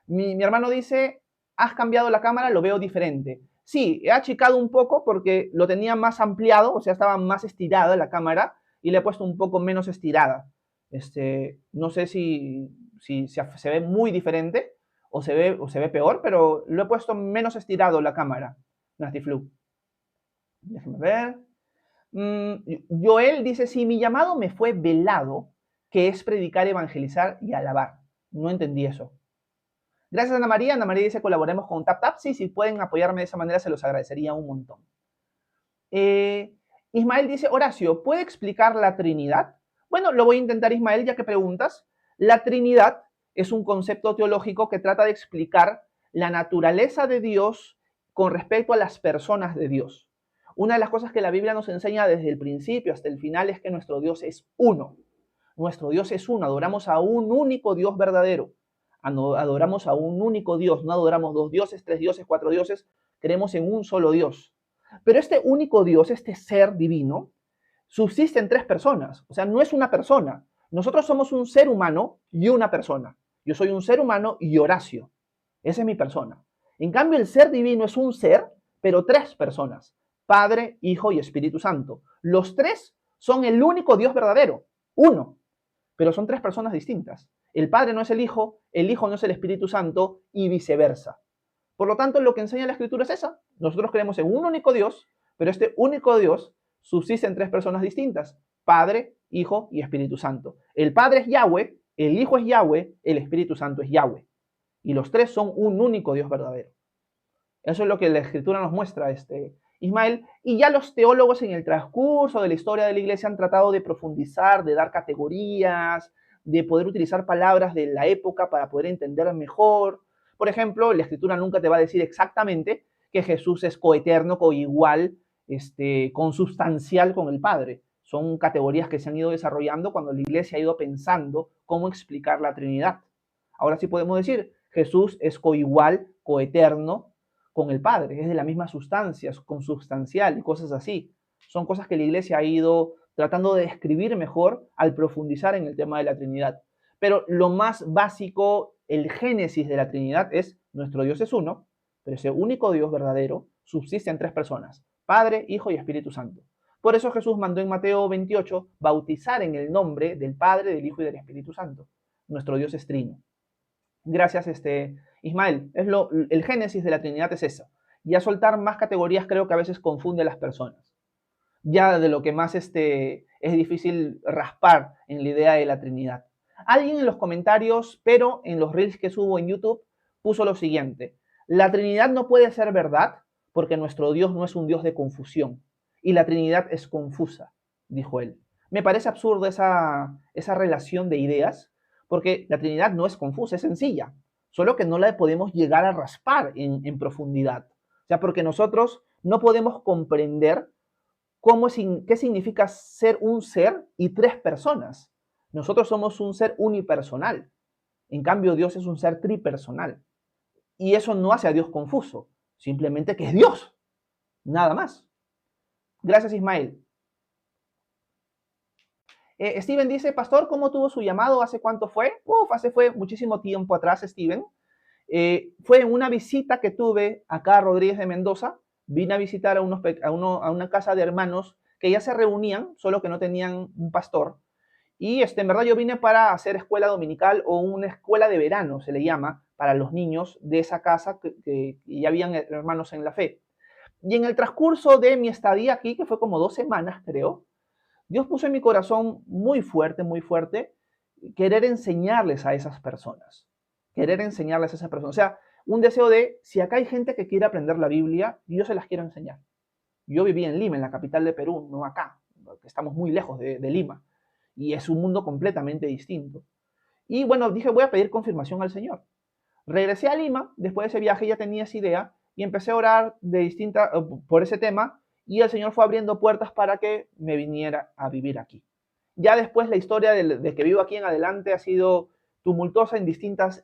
Mi hermano dice, has cambiado la cámara, lo veo diferente. Sí, he achicado un poco porque lo tenía más ampliado, o sea, estaba más estirada la cámara y le he puesto un poco menos estirada. No sé si se ve muy diferente o se ve peor, pero lo he puesto menos estirado la cámara. Nastiflu. Déjame ver. Joel dice, si mi llamado me fue velado, que es predicar, evangelizar y alabar. No entendí eso. Gracias, Ana María. Ana María dice, colaboremos con TapTap. Sí, si pueden apoyarme de esa manera, se los agradecería un montón. Ismael dice, Horacio, ¿puede explicar la Trinidad? Bueno, lo voy a intentar, Ismael, ya que preguntas. La Trinidad es un concepto teológico que trata de explicar la naturaleza de Dios con respecto a las personas de Dios. Una de las cosas que la Biblia nos enseña desde el principio hasta el final es que nuestro Dios es uno. Nuestro Dios es uno. Adoramos a un único Dios verdadero. Adoramos a un único Dios. No adoramos dos dioses, tres dioses, cuatro dioses. Creemos en un solo Dios. Pero este único Dios, este ser divino, subsiste en tres personas. O sea, no es una persona. Nosotros somos un ser humano y una persona. Yo soy un ser humano y Horacio. Esa es mi persona. En cambio, el ser divino es un ser, pero tres personas. Padre, Hijo y Espíritu Santo. Los tres son el único Dios verdadero. Uno. Pero son tres personas distintas. El Padre no es el Hijo no es el Espíritu Santo y viceversa. Por lo tanto, lo que enseña la Escritura es esa. Nosotros creemos en un único Dios, pero este único Dios subsiste en tres personas distintas. Padre, Hijo y Espíritu Santo. El Padre es Yahweh, el Hijo es Yahweh, el Espíritu Santo es Yahweh. Y los tres son un único Dios verdadero. Eso es lo que la Escritura nos muestra, Ismael. Y ya los teólogos en el transcurso de la historia de la Iglesia han tratado de profundizar, de dar categorías, de poder utilizar palabras de la época para poder entender mejor. Por ejemplo, la Escritura nunca te va a decir exactamente que Jesús es coeterno, coigual, consubstancial con el Padre. Son categorías que se han ido desarrollando cuando la Iglesia ha ido pensando cómo explicar la Trinidad. Ahora sí podemos decir, Jesús es coigual, coeterno con el Padre, es de la misma sustancia, consubstancial y cosas así. Son cosas que la Iglesia ha ido tratando de describir mejor al profundizar en el tema de la Trinidad. Pero lo más básico, el génesis de la Trinidad es: nuestro Dios es uno, pero ese único Dios verdadero subsiste en tres personas: Padre, Hijo y Espíritu Santo. Por eso Jesús mandó en Mateo 28 bautizar en el nombre del Padre, del Hijo y del Espíritu Santo. Nuestro Dios es trino. Gracias, Ismael. El génesis de la Trinidad es eso. Ya soltar más categorías creo que a veces confunde a las personas. Ya de lo que más es difícil raspar en la idea de la Trinidad. Alguien en los comentarios, pero en los reels que subo en YouTube, puso lo siguiente: la Trinidad no puede ser verdad porque nuestro Dios no es un Dios de confusión y la Trinidad es confusa, dijo él. Me parece absurdo esa relación de ideas, porque la Trinidad no es confusa, es sencilla, solo que no la podemos llegar a raspar en profundidad. O sea, porque nosotros no podemos comprender qué significa ser un ser y tres personas. Nosotros somos un ser unipersonal. En cambio, Dios es un ser tripersonal. Y eso no hace a Dios confuso, simplemente que es Dios. Nada más. Gracias, Ismael. Steven dice: pastor, ¿cómo tuvo su llamado? ¿Hace cuánto fue? Fue muchísimo tiempo atrás, Steven. Fue en una visita que tuve acá a Rodríguez de Mendoza. Vine a visitar a una casa de hermanos que ya se reunían, solo que no tenían un pastor. Y en verdad yo vine para hacer escuela dominical, o una escuela de verano, se le llama, para los niños de esa casa que ya habían hermanos en la fe. Y en el transcurso de mi estadía aquí, que fue como 2 semanas, creo, Dios puso en mi corazón muy fuerte, querer enseñarles a esas personas. Querer enseñarles a esas personas. O sea, un deseo de: si acá hay gente que quiere aprender la Biblia, yo se las quiero enseñar. Yo viví en Lima, en la capital de Perú, no acá, porque estamos muy lejos de Lima. Y es un mundo completamente distinto. Y bueno, dije: voy a pedir confirmación al Señor. Regresé a Lima, después de ese viaje ya tenía esa idea, y empecé a orar por ese tema, y el Señor fue abriendo puertas para que me viniera a vivir aquí. Ya después la historia de que vivo aquí en adelante ha sido tumultuosa en distintas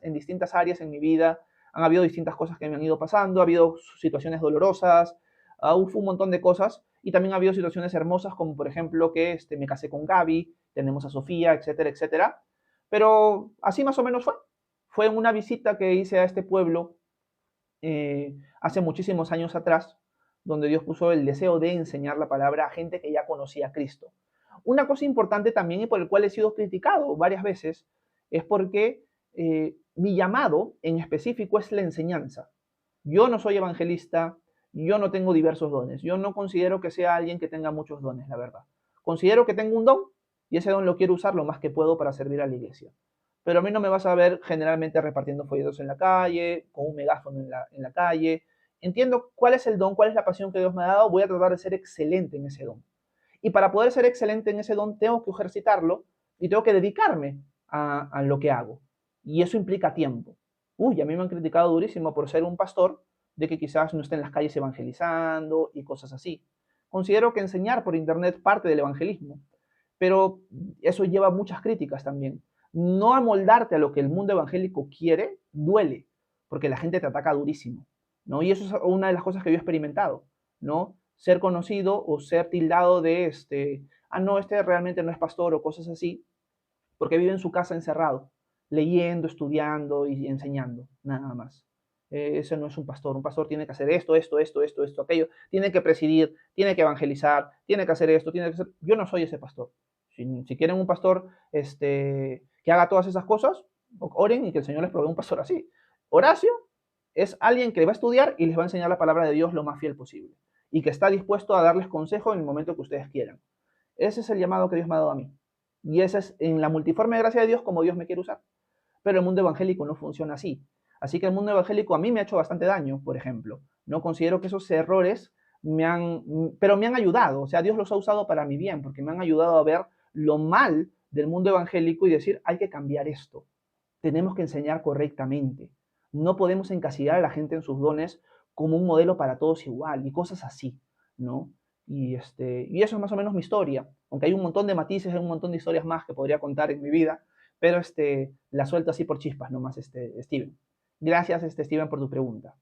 áreas en mi vida. Han habido distintas cosas que me han ido pasando, ha habido situaciones dolorosas, fue un montón de cosas, y también ha habido situaciones hermosas, como por ejemplo que me casé con Gaby, tenemos a Sofía, etcétera, etcétera. Pero así más o menos fue. Fue una visita que hice a este pueblo hace muchísimos años atrás, donde Dios puso el deseo de enseñar la palabra a gente que ya conocía a Cristo. Una cosa importante también, y por el cual he sido criticado varias veces, es porque mi llamado en específico es la enseñanza. Yo no soy evangelista, yo no tengo diversos dones, yo no considero que sea alguien que tenga muchos dones, la verdad. Considero que tengo un don, y ese don lo quiero usar lo más que puedo para servir a la iglesia. Pero a mí no me vas a ver generalmente repartiendo folletos en la calle, con un megáfono en la calle. Entiendo cuál es el don, cuál es la pasión que Dios me ha dado, voy a tratar de ser excelente en ese don. Y para poder ser excelente en ese don, tengo que ejercitarlo y tengo que dedicarme a lo que hago. Y eso implica tiempo. A mí me han criticado durísimo por ser un pastor, de que quizás no esté en las calles evangelizando y cosas así. Considero que enseñar por internet parte del evangelismo, pero eso lleva muchas críticas también. No amoldarte a lo que el mundo evangélico quiere duele, porque la gente te ataca durísimo, ¿no? Y eso es una de las cosas que yo he experimentado, ¿no? Ser conocido o ser tildado de no, realmente no es pastor o cosas así, porque vive en su casa encerrado, leyendo, estudiando y enseñando, nada más. Ese no es un pastor. Un pastor tiene que hacer esto, aquello. Tiene que presidir, tiene que evangelizar, tiene que hacer esto, tiene que hacer... Yo no soy ese pastor. Si quieren un pastor que haga todas esas cosas, oren y que el Señor les provee un pastor así. Horacio es alguien que va a estudiar y les va a enseñar la palabra de Dios lo más fiel posible, y que está dispuesto a darles consejo en el momento que ustedes quieran. Ese es el llamado que Dios me ha dado a mí. Y ese es en la multiforme gracia de Dios como Dios me quiere usar. Pero el mundo evangélico no funciona así. Así que el mundo evangélico a mí me ha hecho bastante daño, por ejemplo. No considero que esos errores me han ayudado. O sea, Dios los ha usado para mi bien, porque me han ayudado a ver lo mal del mundo evangélico y decir: hay que cambiar esto. Tenemos que enseñar correctamente. No podemos encasillar a la gente en sus dones como un modelo para todos igual y cosas así, ¿no? Y eso es más o menos mi historia. Aunque hay un montón de matices, hay un montón de historias más que podría contar en mi vida, pero la suelto así por chispas nomás, Steven. Gracias, Steven, por tu pregunta.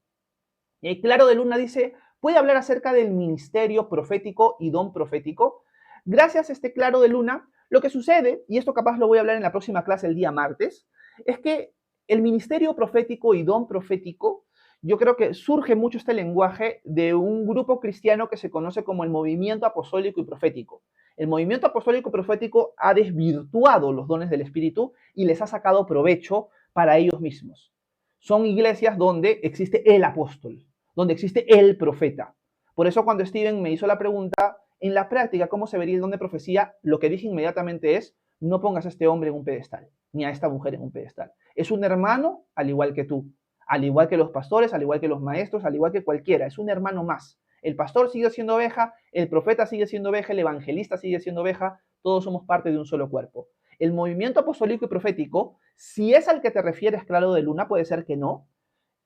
Claro de Luna dice: ¿puede hablar acerca del ministerio profético y don profético? Gracias, Claro de Luna. Lo que sucede, y esto capaz lo voy a hablar en la próxima clase el día martes, es que el ministerio profético y don profético, yo creo que surge mucho este lenguaje de un grupo cristiano que se conoce como el movimiento apostólico y profético. El movimiento apostólico y profético ha desvirtuado los dones del Espíritu y les ha sacado provecho para ellos mismos. Son iglesias donde existe el apóstol, donde existe el profeta. Por eso cuando Steven me hizo la pregunta, en la práctica, ¿cómo se vería el don de profecía? Lo que dije inmediatamente es, no pongas a este hombre en un pedestal, ni a esta mujer en un pedestal. Es un hermano al igual que tú, al igual que los pastores, al igual que los maestros, al igual que cualquiera. Es un hermano más. El pastor sigue siendo oveja, el profeta sigue siendo oveja, el evangelista sigue siendo oveja, todos somos parte de un solo cuerpo. El movimiento apostólico y profético, si es al que te refieres, claro, de Luna, puede ser que no.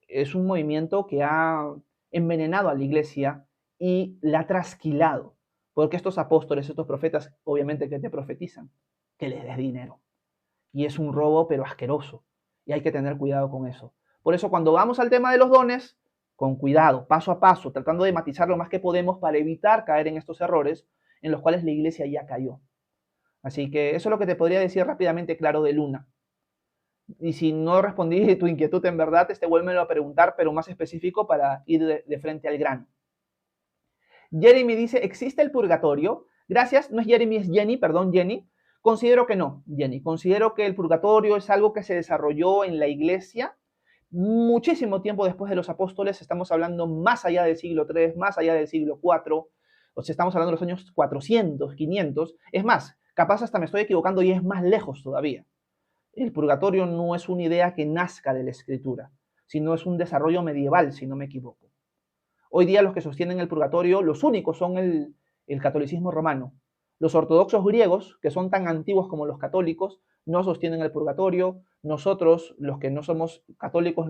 Es un movimiento que ha envenenado a la iglesia y la ha trasquilado. Porque estos apóstoles, estos profetas, obviamente que te profetizan, que les des dinero. Y es un robo, pero asqueroso. Y hay que tener cuidado con eso. Por eso cuando vamos al tema de los dones, con cuidado, paso a paso, tratando de matizar lo más que podemos para evitar caer en estos errores en los cuales la iglesia ya cayó. Así que eso es lo que te podría decir rápidamente, claro, de Luna. Y si no respondí tu inquietud en verdad, vuélvemelo a preguntar, pero más específico para ir de frente al grano. Jeremy dice, ¿existe el purgatorio? Gracias, no es Jeremy, es Jenny, perdón, Jenny. Considero que no, Jenny. Considero que el purgatorio es algo que se desarrolló en la iglesia muchísimo tiempo después de los apóstoles. Estamos hablando más allá del siglo III, más allá del siglo IV. O sea, estamos hablando de los años 400, 500. Es más, capaz hasta me estoy equivocando y es más lejos todavía. El purgatorio no es una idea que nazca de la escritura, sino es un desarrollo medieval, si no me equivoco. Hoy día los que sostienen el purgatorio, los únicos son el catolicismo romano. Los ortodoxos griegos, que son tan antiguos como los católicos, no sostienen el purgatorio. Nosotros, los que no somos católicos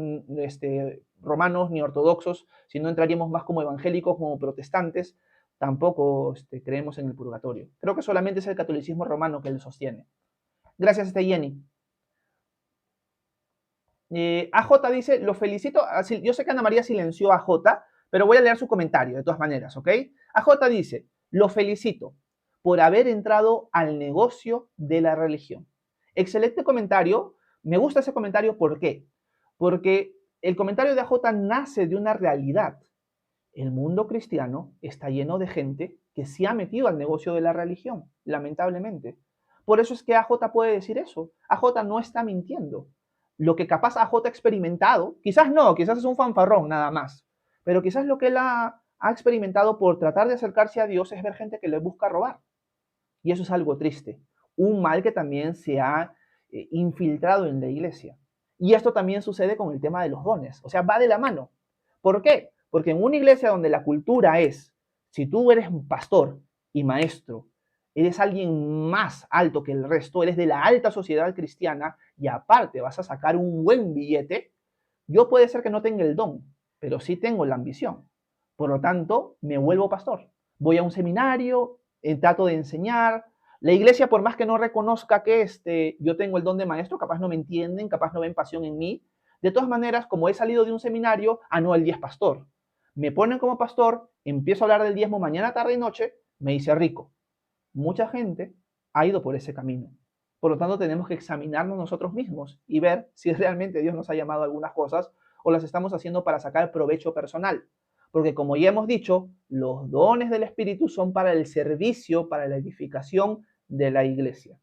romanos ni ortodoxos, sino entraríamos más como evangélicos, como protestantes, tampoco creemos en el purgatorio. Creo que solamente es el catolicismo romano que lo sostiene. Gracias, Jenny. AJ dice, lo felicito. Yo sé que Ana María silenció a AJ, pero voy a leer su comentario de todas maneras, ¿ok? AJ dice, lo felicito por haber entrado al negocio de la religión. Excelente comentario. Me gusta ese comentario, ¿por qué? Porque el comentario de AJ nace de una realidad. El mundo cristiano está lleno de gente que se ha metido al negocio de la religión, lamentablemente. Por eso es que AJ puede decir eso. AJ no está mintiendo. Lo que capaz AJ ha experimentado, quizás no, quizás es un fanfarrón nada más, pero quizás lo que él ha experimentado por tratar de acercarse a Dios es ver gente que le busca robar. Y eso es algo triste. Un mal que también se ha infiltrado en la iglesia. Y esto también sucede con el tema de los dones. O sea, va de la mano. ¿Por qué? Porque en una iglesia donde la cultura es, si tú eres un pastor y maestro, eres alguien más alto que el resto, eres de la alta sociedad cristiana y aparte vas a sacar un buen billete, yo puede ser que no tenga el don, pero sí tengo la ambición. Por lo tanto, me vuelvo pastor. Voy a un seminario, trato de enseñar. La iglesia, por más que no reconozca que yo tengo el don de maestro, capaz no me entienden, capaz no ven pasión en mí. De todas maneras, como he salido de un seminario, no, el día es pastor. Me ponen como pastor, empiezo a hablar del diezmo mañana, tarde y noche, me hice rico. Mucha gente ha ido por ese camino. Por lo tanto, tenemos que examinarnos nosotros mismos y ver si realmente Dios nos ha llamado a algunas cosas o las estamos haciendo para sacar provecho personal. Porque como ya hemos dicho, los dones del Espíritu son para el servicio, para la edificación de la iglesia.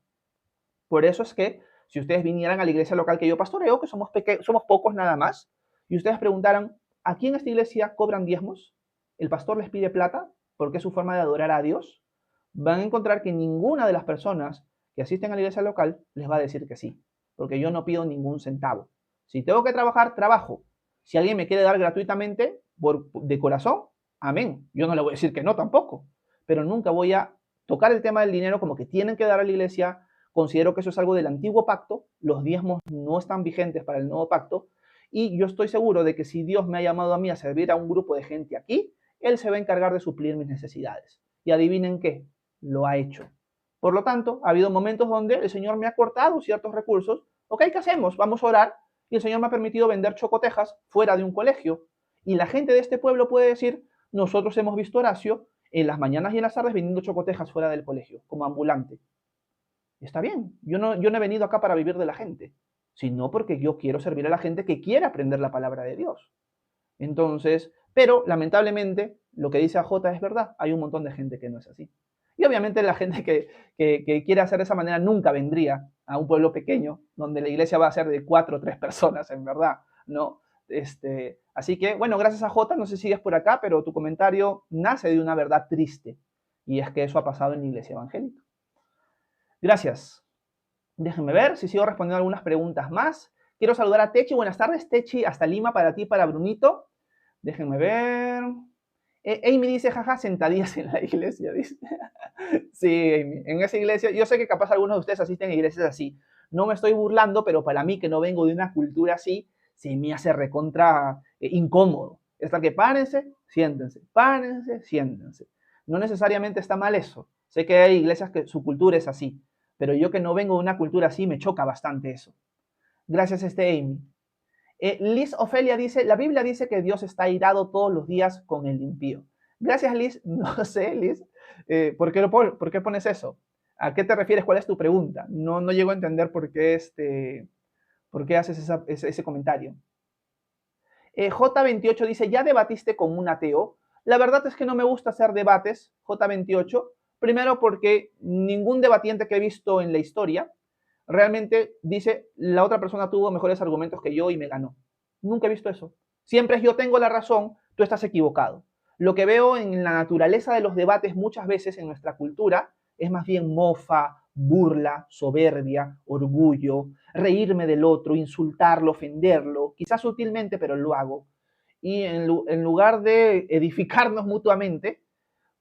Por eso es que si ustedes vinieran a la iglesia local que yo pastoreo, que somos pocos nada más, y ustedes preguntaran, ¿aquí en esta iglesia cobran diezmos? ¿El pastor les pide plata? Porque es su forma de adorar a Dios. Van a encontrar que ninguna de las personas que asisten a la iglesia local les va a decir que sí, porque yo no pido ningún centavo. Si tengo que trabajar, trabajo. Si alguien me quiere dar gratuitamente, de corazón, amén. Yo no le voy a decir que no tampoco, pero nunca voy a tocar el tema del dinero como que tienen que dar a la iglesia. Considero que eso es algo del antiguo pacto, los diezmos no están vigentes para el nuevo pacto, y yo estoy seguro de que si Dios me ha llamado a mí a servir a un grupo de gente aquí, Él se va a encargar de suplir mis necesidades. Y adivinen qué, lo ha hecho. Por lo tanto, ha habido momentos donde el Señor me ha cortado ciertos recursos. Ok, ¿qué hacemos? Vamos a orar. Y el Señor me ha permitido vender chocotejas fuera de un colegio. Y la gente de este pueblo puede decir, nosotros hemos visto a Horacio en las mañanas y en las tardes vendiendo chocotejas fuera del colegio, como ambulante. Está bien, yo no he venido acá para vivir de la gente, sino porque yo quiero servir a la gente que quiere aprender la palabra de Dios. Entonces, pero lamentablemente lo que dice AJ es verdad, hay un montón de gente que no es así. Y obviamente la gente que quiere hacer de esa manera nunca vendría a un pueblo pequeño donde la iglesia va a ser de 4 o 3 personas, en verdad, ¿no? Así que, bueno, gracias a J, no sé si sigues por acá, pero tu comentario nace de una verdad triste, y es que eso ha pasado en la iglesia evangélica. Gracias. Déjenme ver si sigo respondiendo algunas preguntas más. Quiero saludar a Techi. Buenas tardes, Techi, hasta Lima para ti, para Brunito. Déjenme ver. Amy dice, jaja, sentadillas en la iglesia, dice. Sí, Amy, en esa iglesia, yo sé que capaz algunos de ustedes asisten a iglesias así. No me estoy burlando, pero para mí, que no vengo de una cultura así, se me hace recontra incómodo. Está que párense, siéntense, párense, siéntense. No necesariamente está mal eso. Sé que hay iglesias que su cultura es así, pero yo que no vengo de una cultura así, me choca bastante eso. Gracias, Amy. Liz Ofelia dice, la Biblia dice que Dios está irado todos los días con el impío. Gracias, Liz. No sé, Liz, ¿por qué pones eso? ¿A qué te refieres? ¿Cuál es tu pregunta? No llego a entender por qué haces ese comentario. J28 dice, ¿ya debatiste con un ateo? La verdad es que no me gusta hacer debates, J28. Primero porque ningún debatiente que he visto en la historia realmente dice, la otra persona tuvo mejores argumentos que yo y me ganó. Nunca he visto eso. Siempre es yo tengo la razón, tú estás equivocado. Lo que veo en la naturaleza de los debates muchas veces en nuestra cultura es más bien mofa, burla, soberbia, orgullo, reírme del otro, insultarlo, ofenderlo, quizás sutilmente, pero lo hago. Y en lugar de edificarnos mutuamente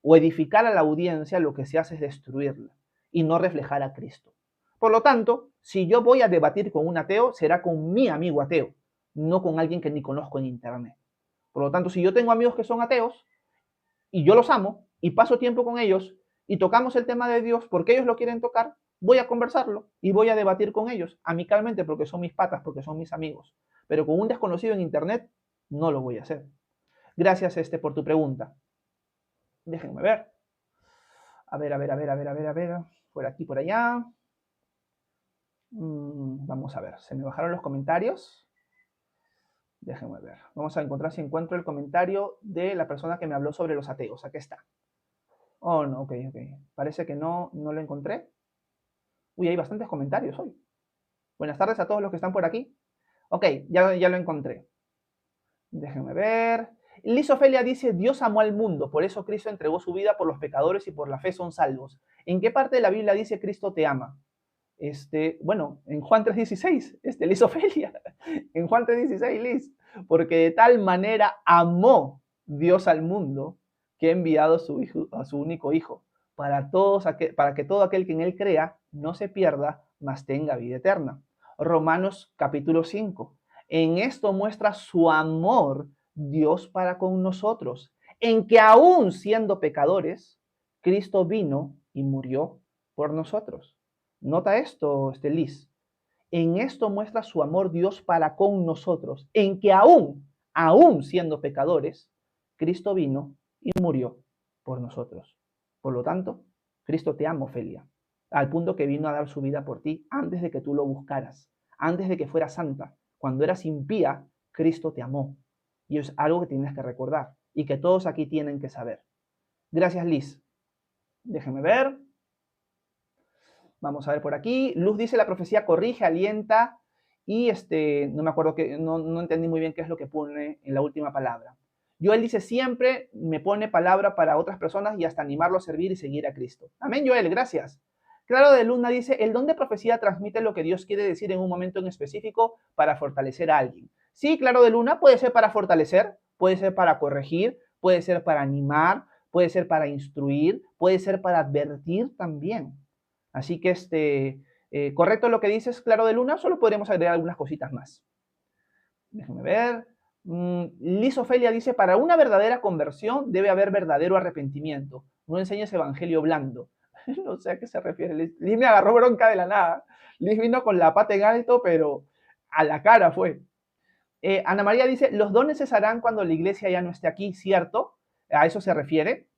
o edificar a la audiencia, lo que se hace es destruirla y no reflejar a Cristo. Por lo tanto, si yo voy a debatir con un ateo, será con mi amigo ateo, no con alguien que ni conozco en internet. Por lo tanto, si yo tengo amigos que son ateos y yo los amo y paso tiempo con ellos y tocamos el tema de Dios porque ellos lo quieren tocar, voy a conversarlo y voy a debatir con ellos amicalmente porque son mis patas, porque son mis amigos. Pero con un desconocido en internet no lo voy a hacer. Gracias, por tu pregunta. Déjenme ver. A ver. Por aquí, por allá. Vamos a ver. Se me bajaron los comentarios. Déjenme ver. Vamos a encontrar si encuentro el comentario de la persona que me habló sobre los ateos. Aquí está. Oh, no, ok. Parece que no lo encontré. Uy, hay bastantes comentarios hoy. Buenas tardes a todos los que están por aquí. Ok, ya lo encontré. Déjenme ver. Liz Ofelia dice, Dios amó al mundo, por eso Cristo entregó su vida por los pecadores y por la fe son salvos. ¿En qué parte de la Biblia dice Cristo te ama? Bueno, en Juan 3:16, Liz Ofelia, en Juan 3:16, Liz, porque de tal manera amó Dios al mundo que ha enviado a su único hijo, para que todo aquel que en él crea no se pierda, mas tenga vida eterna. Romanos capítulo 5. En esto muestra su amor Dios para con nosotros, en que aún siendo pecadores, Cristo vino y murió por nosotros. Nota esto, Liz. En esto muestra su amor Dios para con nosotros, en que aún siendo pecadores, Cristo vino y murió por nosotros. Por lo tanto, Cristo te ama, Ofelia, al punto que vino a dar su vida por ti antes de que tú lo buscaras, antes de que fueras santa. Cuando eras impía, Cristo te amó. Y es algo que tienes que recordar y que todos aquí tienen que saber. Gracias, Liz. Déjenme ver. Vamos a ver por aquí. Luz dice, la profecía corrige, alienta y no me acuerdo, no entendí muy bien qué es lo que pone en la última palabra. Joel dice, siempre me pone palabra para otras personas y hasta animarlo a servir y seguir a Cristo. Amén, Joel, gracias. Claro de Luna dice, el don de profecía transmite lo que Dios quiere decir en un momento en específico para fortalecer a alguien. Sí, Claro de Luna, puede ser para fortalecer, puede ser para corregir, puede ser para animar, puede ser para instruir, puede ser para advertir también. Así que correcto lo que dices, Claro de Luna, solo podremos agregar algunas cositas más. Déjenme ver. Liz Ofelia dice, para una verdadera conversión debe haber verdadero arrepentimiento. No enseñes evangelio blando. No sé a qué se refiere Liz. Liz me agarró bronca de la nada. Liz vino con la pata en alto, pero a la cara fue. Ana María dice, los dones cesarán cuando la iglesia ya no esté aquí, ¿cierto? ¿A eso se refiere?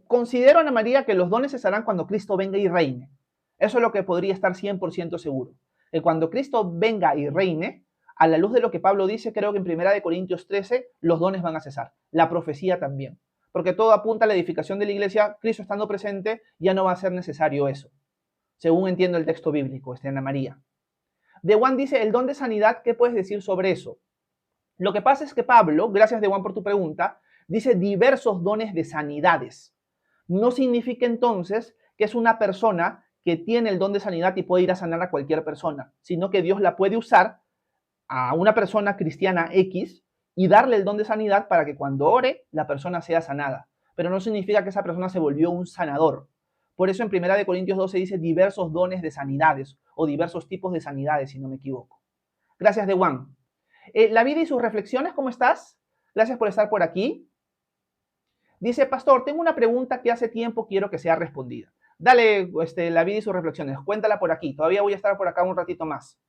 Considero, Ana María, que los dones cesarán cuando Cristo venga y reine. Eso es lo que podría estar 100% seguro. Que cuando Cristo venga y reine, a la luz de lo que Pablo dice, creo que en 1 Corintios 13, los dones van a cesar. La profecía también. Porque todo apunta a la edificación de la iglesia, Cristo estando presente, ya no va a ser necesario eso. Según entiendo el texto bíblico, Ana María. De Juan dice, el don de sanidad, ¿qué puedes decir sobre eso? Lo que pasa es que Pablo, gracias de Juan por tu pregunta, dice diversos dones de sanidades. No significa entonces que es una persona que tiene el don de sanidad y puede ir a sanar a cualquier persona, sino que Dios la puede usar a una persona cristiana X y darle el don de sanidad para que cuando ore la persona sea sanada. Pero no significa que esa persona se volvió un sanador. Por eso en 1 Corintios 12 dice diversos dones de sanidades o diversos tipos de sanidades, si no me equivoco. Gracias, de Juan. La vida y sus reflexiones, ¿cómo estás? Gracias por estar por aquí. Dice, pastor, tengo una pregunta que hace tiempo quiero que sea respondida. Dale, la vida y sus reflexiones, cuéntala por aquí. Todavía voy a estar por acá un ratito más.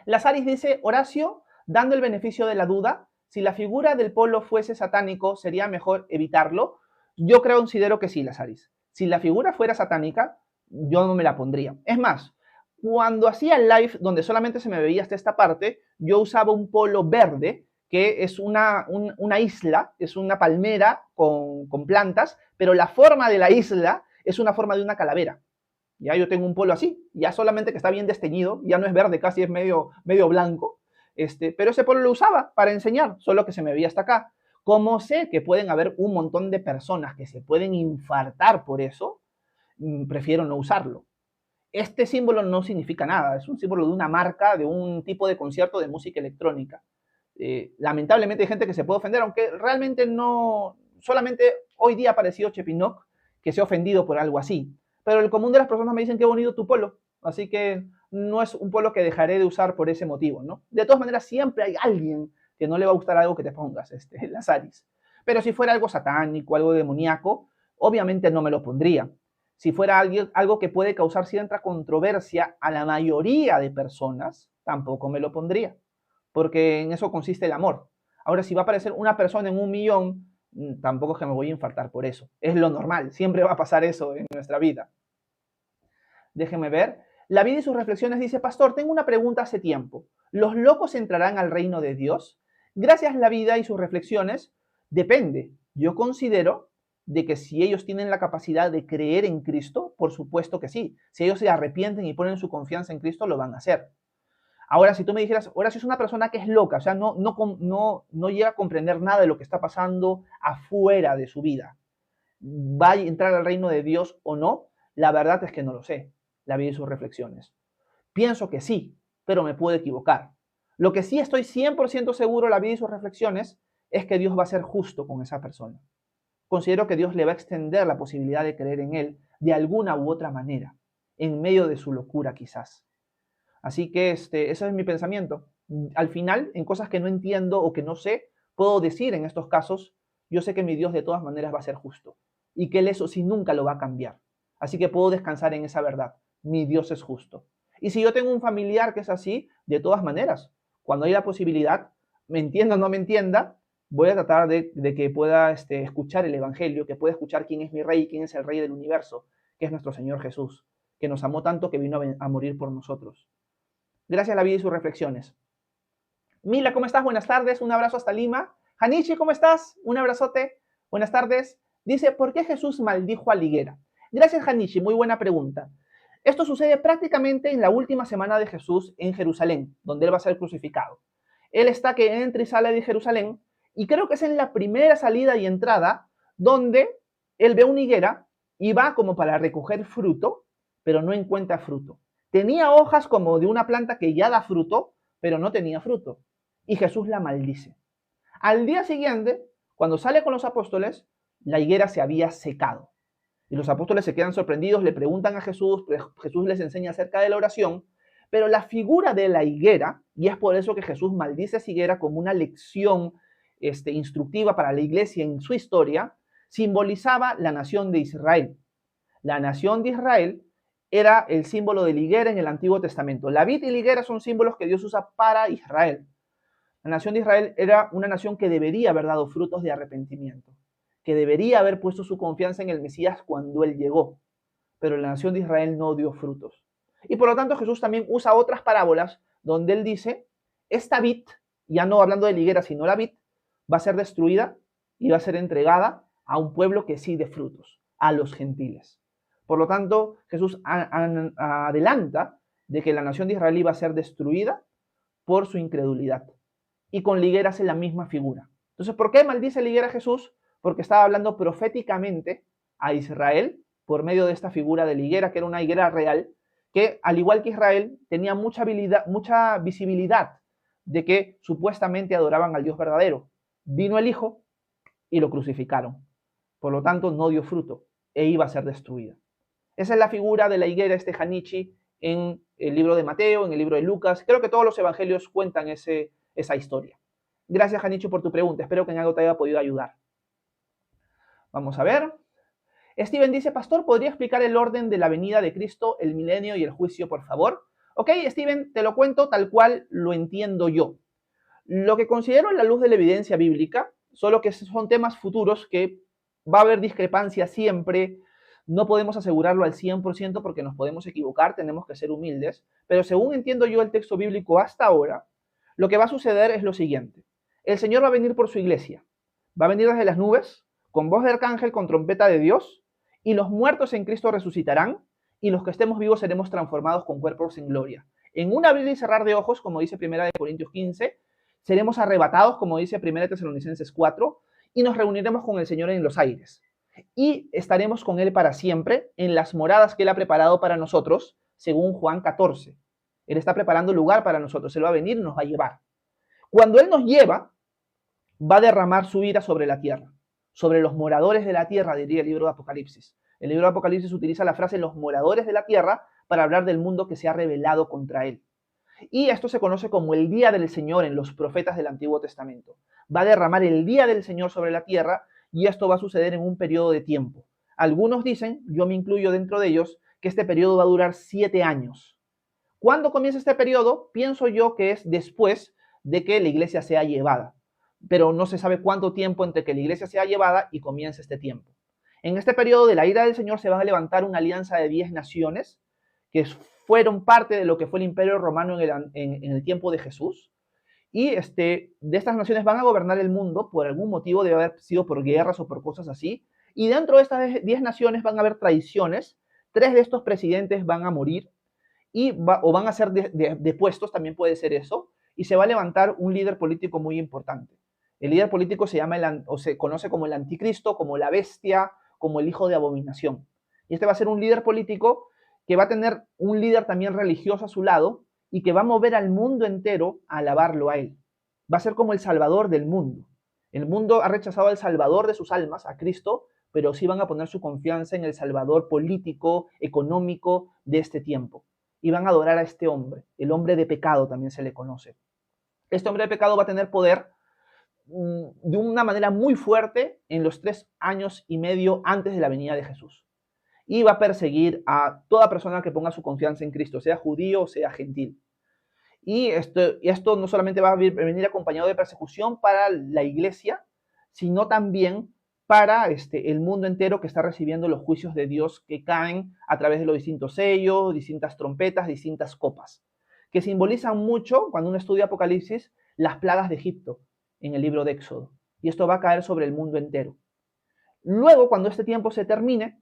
Lazaris dice, Horacio, dando el beneficio de la duda, si la figura del polo fuese satánico, ¿sería mejor evitarlo? Yo considero que sí, Lazaris. Si la figura fuera satánica, yo no me la pondría. Es más, cuando hacía el live donde solamente se me veía hasta esta parte, yo usaba un polo verde, que es una isla, es una palmera con plantas, pero la forma de la isla es una forma de una calavera. Ya yo tengo un polo así, ya solamente que está bien desteñido, ya no es verde, casi es medio blanco, pero ese polo lo usaba para enseñar, solo que se me veía hasta acá. Como sé que pueden haber un montón de personas que se pueden infartar por eso, prefiero no usarlo. Este símbolo no significa nada, es un símbolo de una marca, de un tipo de concierto de música electrónica. Lamentablemente hay gente que se puede ofender, aunque realmente no, solamente hoy día ha aparecido Chepinok que se ha ofendido por algo así. Pero el común de las personas me dicen qué bonito tu polo, así que no es un polo que dejaré de usar por ese motivo, ¿no? De todas maneras, siempre hay alguien que no le va a gustar algo que te pongas, Lazaris. Pero si fuera algo satánico, algo demoníaco, obviamente no me lo pondría. Si fuera algo que puede causar cierta controversia a la mayoría de personas, tampoco me lo pondría, porque en eso consiste el amor. Ahora, si va a aparecer una persona en 1.000.000, tampoco es que me voy a infartar por eso. Es lo normal, siempre va a pasar eso en nuestra vida. Déjeme ver. La vida y sus reflexiones dice, pastor, tengo una pregunta hace tiempo. ¿Los locos entrarán al reino de Dios? Gracias, la vida y sus reflexiones. Depende. Yo considero de que si ellos tienen la capacidad de creer en Cristo, por supuesto que sí. Si ellos se arrepienten y ponen su confianza en Cristo, lo van a hacer. Ahora, si tú me dijeras, ahora si es una persona que es loca, o sea, no llega a comprender nada de lo que está pasando afuera de su vida, ¿va a entrar al reino de Dios o no? La verdad es que no lo sé. La vida y sus reflexiones. Pienso que sí, pero me puedo equivocar. Lo que sí estoy 100% seguro, la vida y sus reflexiones, es que Dios va a ser justo con esa persona. Considero que Dios le va a extender la posibilidad de creer en Él de alguna u otra manera, en medio de su locura quizás. Así que ese es mi pensamiento. Al final, en cosas que no entiendo o que no sé, puedo decir en estos casos, yo sé que mi Dios de todas maneras va a ser justo y que Él eso sí nunca lo va a cambiar. Así que puedo descansar en esa verdad. Mi Dios es justo. Y si yo tengo un familiar que es así, de todas maneras, cuando hay la posibilidad, me entienda o no me entienda, voy a tratar de que pueda escuchar el Evangelio, que pueda escuchar quién es mi Rey, quién es el Rey del universo, que es nuestro Señor Jesús, que nos amó tanto que vino a morir por nosotros. Gracias a la vida y sus reflexiones. Mila, ¿cómo estás? Buenas tardes, un abrazo hasta Lima. Hanichi, ¿cómo estás? Un abrazote. Buenas tardes. Dice, ¿por qué Jesús maldijo a la higuera? Gracias, Hanichi, muy buena pregunta. Esto sucede prácticamente en la última semana de Jesús en Jerusalén, donde Él va a ser crucificado. Él está que entra y sale de Jerusalén, y creo que es en la primera salida y entrada donde Él ve una higuera y va como para recoger fruto, pero no encuentra fruto. Tenía hojas como de una planta que ya da fruto, pero no tenía fruto. Y Jesús la maldice. Al día siguiente, cuando sale con los apóstoles, la higuera se había secado. Y los apóstoles se quedan sorprendidos, le preguntan a Jesús, Jesús les enseña acerca de la oración, pero la figura de la higuera, y es por eso que Jesús maldice a esa higuera como una lección instructiva para la iglesia en su historia, simbolizaba la nación de Israel. La nación de Israel era el símbolo de la higuera en el Antiguo Testamento. La vid y la higuera son símbolos que Dios usa para Israel. La nación de Israel era una nación que debería haber dado frutos de arrepentimiento, que debería haber puesto su confianza en el Mesías cuando Él llegó. pero la nación de Israel no dio frutos. Y por lo tanto Jesús también usa otras parábolas donde él dice, esta vid, ya no hablando de la higuera, sino la vid, va a ser destruida y va a ser entregada a un pueblo que sí dé frutos, a los gentiles. Por lo tanto, Jesús adelanta de que la nación de Israel iba a ser destruida por su incredulidad. Y con la higuera hace la misma figura. Entonces, ¿por qué maldice la higuera Jesús? Porque estaba hablando proféticamente a Israel por medio de esta figura de la higuera, que era una higuera real, que al igual que Israel tenía mucha visibilidad de que supuestamente adoraban al Dios verdadero. Vino el Hijo y lo crucificaron. Por lo tanto, no dio fruto e iba a ser destruida. Esa es la figura de la higuera, este Janichi, en el libro de Mateo, en el libro de Lucas. Creo que todos los evangelios cuentan esa historia. Gracias, Janichi, por tu pregunta. Espero que en algo te haya podido ayudar. Vamos a ver. Steven dice, pastor, ¿podría explicar el orden de la venida de Cristo, el milenio y el juicio, por favor? Ok, Steven, te lo cuento tal cual lo entiendo yo. Lo que considero en la luz de la evidencia bíblica, solo que son temas futuros que va a haber discrepancia siempre, no podemos asegurarlo al 100% porque nos podemos equivocar, tenemos que ser humildes, pero según entiendo yo el texto bíblico hasta ahora, lo que va a suceder es lo siguiente. El Señor va a venir por su iglesia, va a venir desde las nubes, con voz de arcángel, con trompeta de Dios, y los muertos en Cristo resucitarán, y los que estemos vivos seremos transformados con cuerpos en gloria. En un abrir y cerrar de ojos, como dice 1 Corintios 15, seremos arrebatados, como dice 1 Tesalonicenses 4, y nos reuniremos con el Señor en los aires. Y estaremos con Él para siempre en las moradas que Él ha preparado para nosotros, según Juan 14. Él está preparando lugar para nosotros, Él va a venir y nos va a llevar. Cuando Él nos lleva, va a derramar su ira sobre la tierra, sobre los moradores de la tierra, diría el libro de Apocalipsis. El libro de Apocalipsis utiliza la frase los moradores de la tierra para hablar del mundo que se ha rebelado contra Él. Y esto se conoce como el día del Señor en los profetas del Antiguo Testamento. Va a derramar el día del Señor sobre la tierra y esto va a suceder en un periodo de tiempo. Algunos dicen, yo me incluyo dentro de ellos, que este periodo va a durar 7 años. ¿Cuándo comienza este periodo? Pienso yo que es después de que la iglesia sea llevada. Pero no se sabe cuánto tiempo entre que la iglesia sea llevada y comience este tiempo. En este periodo de la ira del Señor se va a levantar una alianza de 10 naciones que fueron parte de lo que fue el Imperio Romano en el tiempo de Jesús. Y de estas naciones van a gobernar el mundo, por algún motivo debe haber sido por guerras o por cosas así. Y dentro de estas 10 naciones van a haber traiciones. 3 de estos presidentes van a morir o van a ser depuestos, también puede ser eso. Y se va a levantar un líder político muy importante. El líder político se conoce como el anticristo, como la bestia, como el hijo de abominación. Y este va a ser un líder político que va a tener un líder también religioso a su lado y que va a mover al mundo entero a alabarlo a él. Va a ser como el salvador del mundo. El mundo ha rechazado al salvador de sus almas, a Cristo, pero sí van a poner su confianza en el salvador político, económico de este tiempo. Y van a adorar a este hombre, el hombre de pecado también se le conoce. Este hombre de pecado va a tener poder de una manera muy fuerte en los 3 años y medio antes de la venida de Jesús. Y va a perseguir a toda persona que ponga su confianza en Cristo, sea judío o sea gentil. Y esto no solamente va a venir acompañado de persecución para la iglesia, sino también para el mundo entero que está recibiendo los juicios de Dios que caen a través de los distintos sellos, distintas trompetas, distintas copas, que simbolizan mucho, cuando uno estudia Apocalipsis, las plagas de Egipto en el libro de Éxodo. Y esto va a caer sobre el mundo entero. Luego, cuando este tiempo se termine,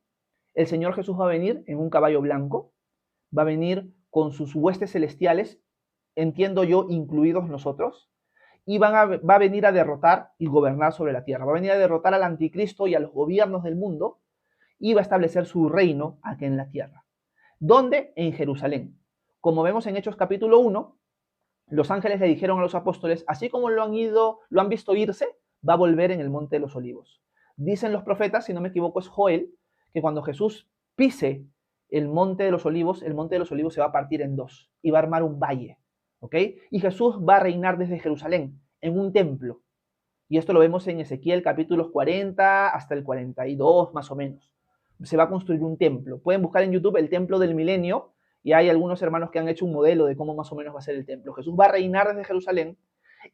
el Señor Jesús va a venir en un caballo blanco, va a venir con sus huestes celestiales, entiendo yo, incluidos nosotros, y va a venir a derrotar y gobernar sobre la tierra. Va a venir a derrotar al anticristo y a los gobiernos del mundo y va a establecer su reino aquí en la tierra. ¿Dónde? En Jerusalén. Como vemos en Hechos capítulo 1, los ángeles le dijeron a los apóstoles, así como lo han visto irse, va a volver en el monte de los olivos. Dicen los profetas, si no me equivoco es Joel, que cuando Jesús pise el monte de los olivos se va a partir en 2 y va a armar un valle, ¿ok? Y Jesús va a reinar desde Jerusalén, en un templo. Y esto lo vemos en Ezequiel capítulos 40 hasta el 42 más o menos. Se va a construir un templo. Pueden buscar en YouTube el templo del milenio y hay algunos hermanos que han hecho un modelo de cómo más o menos va a ser el templo. Jesús va a reinar desde Jerusalén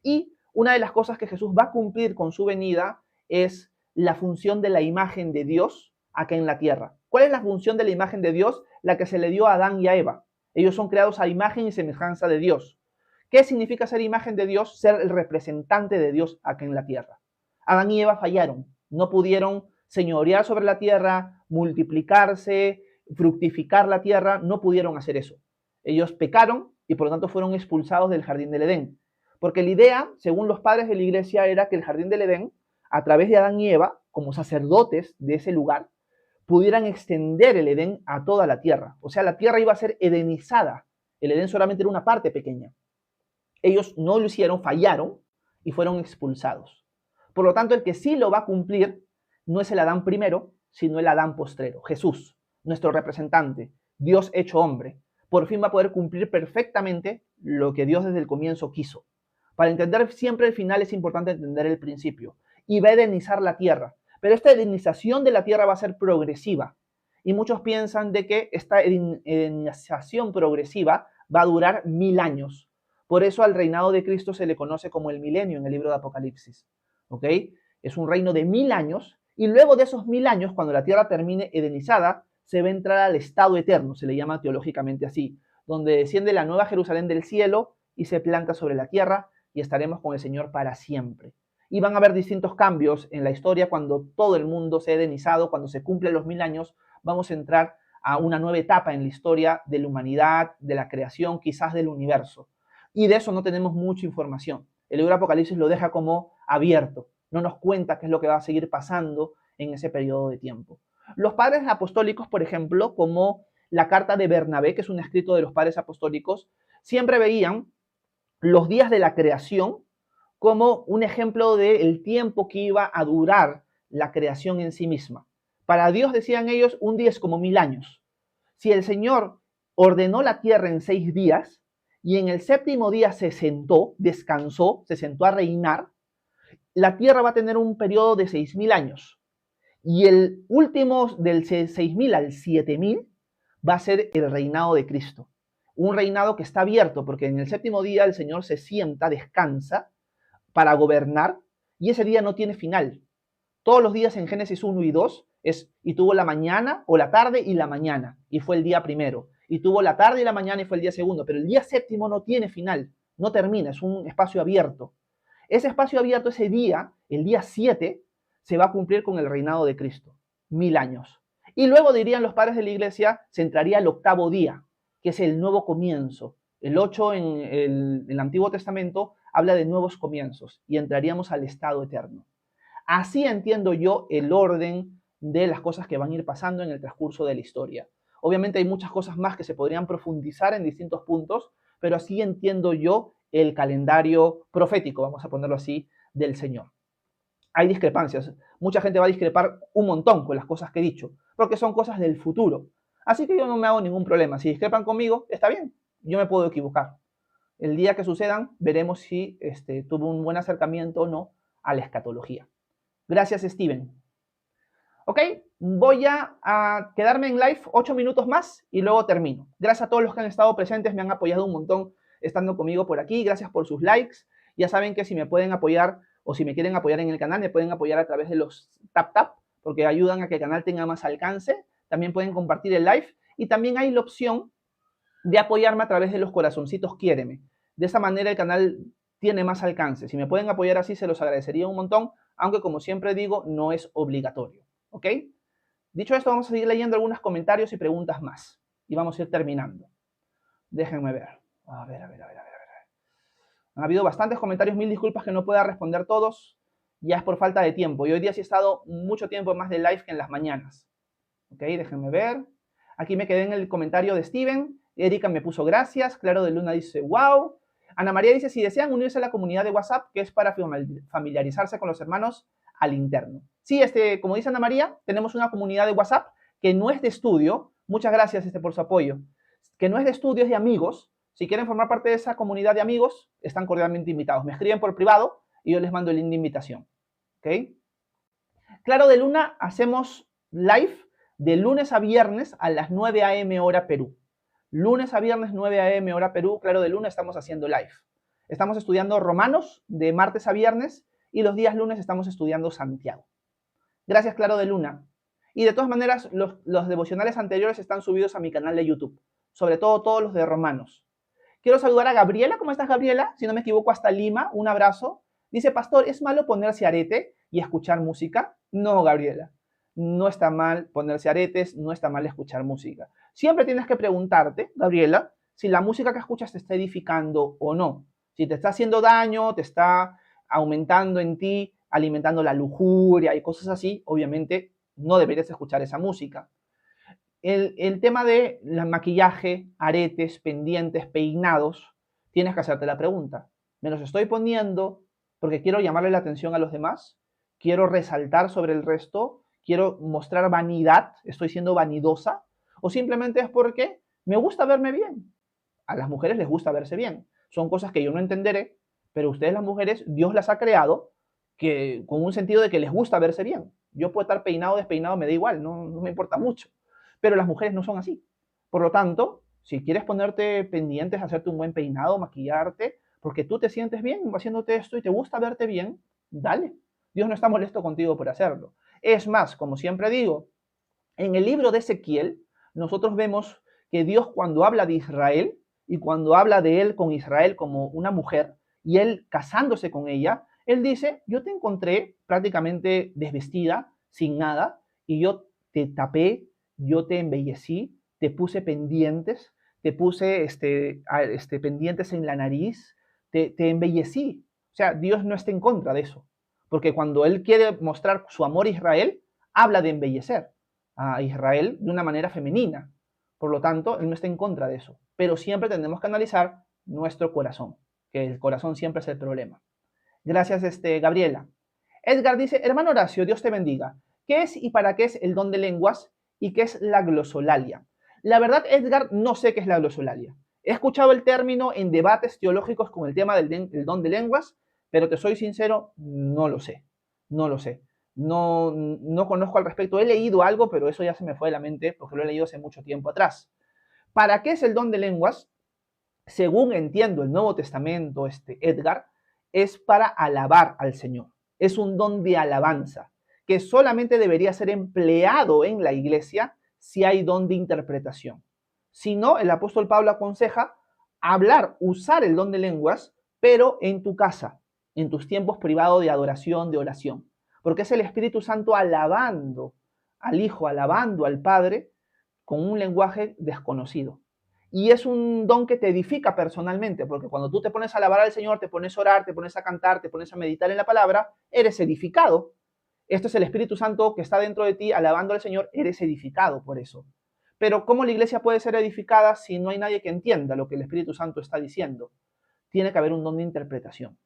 y una de las cosas que Jesús va a cumplir con su venida es la función de la imagen de Dios acá en la tierra. ¿Cuál es la función de la imagen de Dios? La que se le dio a Adán y a Eva. Ellos son creados a imagen y semejanza de Dios. ¿Qué significa ser imagen de Dios? Ser el representante de Dios acá en la tierra. Adán y Eva fallaron, no pudieron señorear sobre la tierra, multiplicarse, fructificar la tierra, no pudieron hacer eso. Ellos pecaron y por lo tanto fueron expulsados del jardín del Edén. Porque la idea, según los padres de la iglesia, era que el jardín del Edén, a través de Adán y Eva, como sacerdotes de ese lugar, pudieran extender el Edén a toda la tierra. O sea, la tierra iba a ser edenizada. El Edén solamente era una parte pequeña. Ellos no lo hicieron, fallaron y fueron expulsados. Por lo tanto, el que sí lo va a cumplir no es el Adán primero, sino el Adán postrero, Jesús, nuestro representante, Dios hecho hombre. Por fin va a poder cumplir perfectamente lo que Dios desde el comienzo quiso. Para entender siempre el final es importante entender el principio. Y va a edenizar la tierra. Pero esta edenización de la tierra va a ser progresiva. Y muchos piensan de que esta edenización progresiva va a durar 1000 años. Por eso al reinado de Cristo se le conoce como el milenio en el libro de Apocalipsis. ¿Ok? Es un reino de 1000 años. Y luego de esos 1000 años, cuando la tierra termine edenizada, se va a entrar al estado eterno, se le llama teológicamente así, donde desciende la nueva Jerusalén del cielo y se planta sobre la tierra y estaremos con el Señor para siempre. Y van a haber distintos cambios en la historia cuando todo el mundo se ha edenizado, cuando se cumplen los 1000 años, vamos a entrar a una nueva etapa en la historia de la humanidad, de la creación, quizás del universo. Y de eso no tenemos mucha información. El libro de Apocalipsis lo deja como abierto, no nos cuenta qué es lo que va a seguir pasando en ese periodo de tiempo. Los padres apostólicos, por ejemplo, como la carta de Bernabé, que es un escrito de los padres apostólicos, siempre veían los días de la creación como un ejemplo del tiempo que iba a durar la creación en sí misma. Para Dios, decían ellos, un día es como 1000 años. Si el Señor ordenó la tierra en 6 días y en el séptimo día se sentó, descansó, se sentó a reinar, la tierra va a tener un periodo de 6000 años. Y el último, del 6000 al 7000, va a ser el reinado de Cristo. Un reinado que está abierto, porque en el séptimo día el Señor se sienta, descansa, para gobernar, y ese día no tiene final. Todos los días en Génesis 1 y 2 es, y tuvo la mañana, o la tarde y la mañana, y fue el día primero. Y tuvo la tarde y la mañana y fue el día segundo. Pero el día séptimo no tiene final, no termina, es un espacio abierto. Ese espacio abierto, ese día, el día 7, se va a cumplir con el reinado de Cristo, 1000 años. Y luego, dirían los padres de la iglesia, se entraría el octavo día, que es el nuevo comienzo. El 8 en el Antiguo Testamento habla de nuevos comienzos y entraríamos al estado eterno. Así entiendo yo el orden de las cosas que van a ir pasando en el transcurso de la historia. Obviamente hay muchas cosas más que se podrían profundizar en distintos puntos, pero así entiendo yo el calendario profético, vamos a ponerlo así, del Señor. Hay discrepancias. Mucha gente va a discrepar un montón con las cosas que he dicho, porque son cosas del futuro. Así que yo no me hago ningún problema. Si discrepan conmigo, está bien. Yo me puedo equivocar. El día que sucedan, veremos si tuve un buen acercamiento o no a la escatología. Gracias, Steven. Ok, voy a quedarme en live 8 minutos más y luego termino. Gracias a todos los que han estado presentes, me han apoyado un montón estando conmigo por aquí. Gracias por sus likes. Ya saben que si me pueden apoyar o si me quieren apoyar en el canal, me pueden apoyar a través de los tap, porque ayudan a que el canal tenga más alcance. También pueden compartir el live y también hay la opción de apoyarme a través de los corazoncitos Quiéreme. De esa manera el canal tiene más alcance. Si me pueden apoyar así, se los agradecería un montón, aunque como siempre digo, no es obligatorio. ¿Ok? Dicho esto, vamos a seguir leyendo algunos comentarios y preguntas más. Y vamos a ir terminando. Déjenme ver. A ver. Han habido bastantes comentarios, 1000 disculpas que no pueda responder todos. Ya es por falta de tiempo. Y hoy día sí he estado mucho tiempo más de live que en las mañanas. Ok, déjenme ver. Aquí me quedé en el comentario de Steven. Erika me puso gracias. Claro de Luna dice wow. Ana María dice, si desean unirse a la comunidad de WhatsApp, que es para familiarizarse con los hermanos al interno. Sí, como dice Ana María, tenemos una comunidad de WhatsApp que no es de estudio. Muchas gracias por su apoyo. Que no es de estudio, es de amigos. Si quieren formar parte de esa comunidad de amigos, están cordialmente invitados. Me escriben por privado y yo les mando el link de invitación. ¿Ok? Claro de Luna, hacemos live de lunes a viernes a las 9 a.m. hora Perú. Lunes a viernes 9 a.m. hora Perú, Claro de Luna, estamos haciendo live. Estamos estudiando Romanos de martes a viernes y los días lunes estamos estudiando Santiago. Gracias, Claro de Luna. Y de todas maneras, los devocionales anteriores están subidos a mi canal de YouTube, sobre todo todos los de Romanos. Quiero saludar a Gabriela. ¿Cómo estás, Gabriela? Si no me equivoco, hasta Lima. Un abrazo. Dice, pastor, ¿es malo ponerse arete y escuchar música? No, Gabriela. No está mal ponerse aretes, no está mal escuchar música. Siempre tienes que preguntarte, Gabriela, si la música que escuchas te está edificando o no. Si te está haciendo daño, te está aumentando en ti, alimentando la lujuria y cosas así, obviamente no deberías escuchar esa música. El tema de maquillaje, aretes, pendientes, peinados, tienes que hacerte la pregunta. ¿Me los estoy poniendo porque quiero llamarle la atención a los demás? ¿Quiero resaltar sobre el resto? ¿Quiero mostrar vanidad? ¿Estoy siendo vanidosa? ¿O simplemente es porque me gusta verme bien? A las mujeres les gusta verse bien. Son cosas que yo no entenderé, pero ustedes las mujeres, Dios las ha creado que, con un sentido de que les gusta verse bien. Yo puedo estar peinado o despeinado, me da igual, no me importa mucho. Pero las mujeres no son así. Por lo tanto, si quieres ponerte pendientes, hacerte un buen peinado, maquillarte, porque tú te sientes bien haciéndote esto y te gusta verte bien, dale. Dios no está molesto contigo por hacerlo. Es más, como siempre digo, en el libro de Ezequiel, nosotros vemos que Dios cuando habla de Israel y cuando habla de él con Israel como una mujer y él casándose con ella, él dice, yo te encontré prácticamente desvestida, sin nada, y yo te tapé, yo te embellecí, te puse pendientes, te puse pendientes en la nariz, te embellecí. O sea, Dios no está en contra de eso. Porque cuando Él quiere mostrar su amor a Israel, habla de embellecer a Israel de una manera femenina. Por lo tanto, Él no está en contra de eso. Pero siempre tenemos que analizar nuestro corazón, que el corazón siempre es el problema. Gracias, Gabriela. Edgar dice, hermano Horacio, Dios te bendiga. ¿Qué es y para qué es el don de lenguas y qué es la glosolalia? La verdad, Edgar, no sé qué es la glosolalia. He escuchado el término en debates teológicos con el tema del don de lenguas, pero te soy sincero, no lo sé. No lo sé. No conozco al respecto. He leído algo, pero eso ya se me fue de la mente porque lo he leído hace mucho tiempo atrás. ¿Para qué es el don de lenguas? Según entiendo el Nuevo Testamento, Edgar, es para alabar al Señor. Es un don de alabanza que solamente debería ser empleado en la iglesia si hay don de interpretación. Si no, el apóstol Pablo aconseja hablar, usar el don de lenguas, pero en tu casa, en tus tiempos privados de adoración, de oración. Porque es el Espíritu Santo alabando al Hijo, alabando al Padre con un lenguaje desconocido. Y es un don que te edifica personalmente, porque cuando tú te pones a alabar al Señor, te pones a orar, te pones a cantar, te pones a meditar en la palabra, eres edificado. Esto es el Espíritu Santo que está dentro de ti, alabando al Señor, eres edificado por eso. Pero ¿cómo la iglesia puede ser edificada si no hay nadie que entienda lo que el Espíritu Santo está diciendo? Tiene que haber un don de interpretación.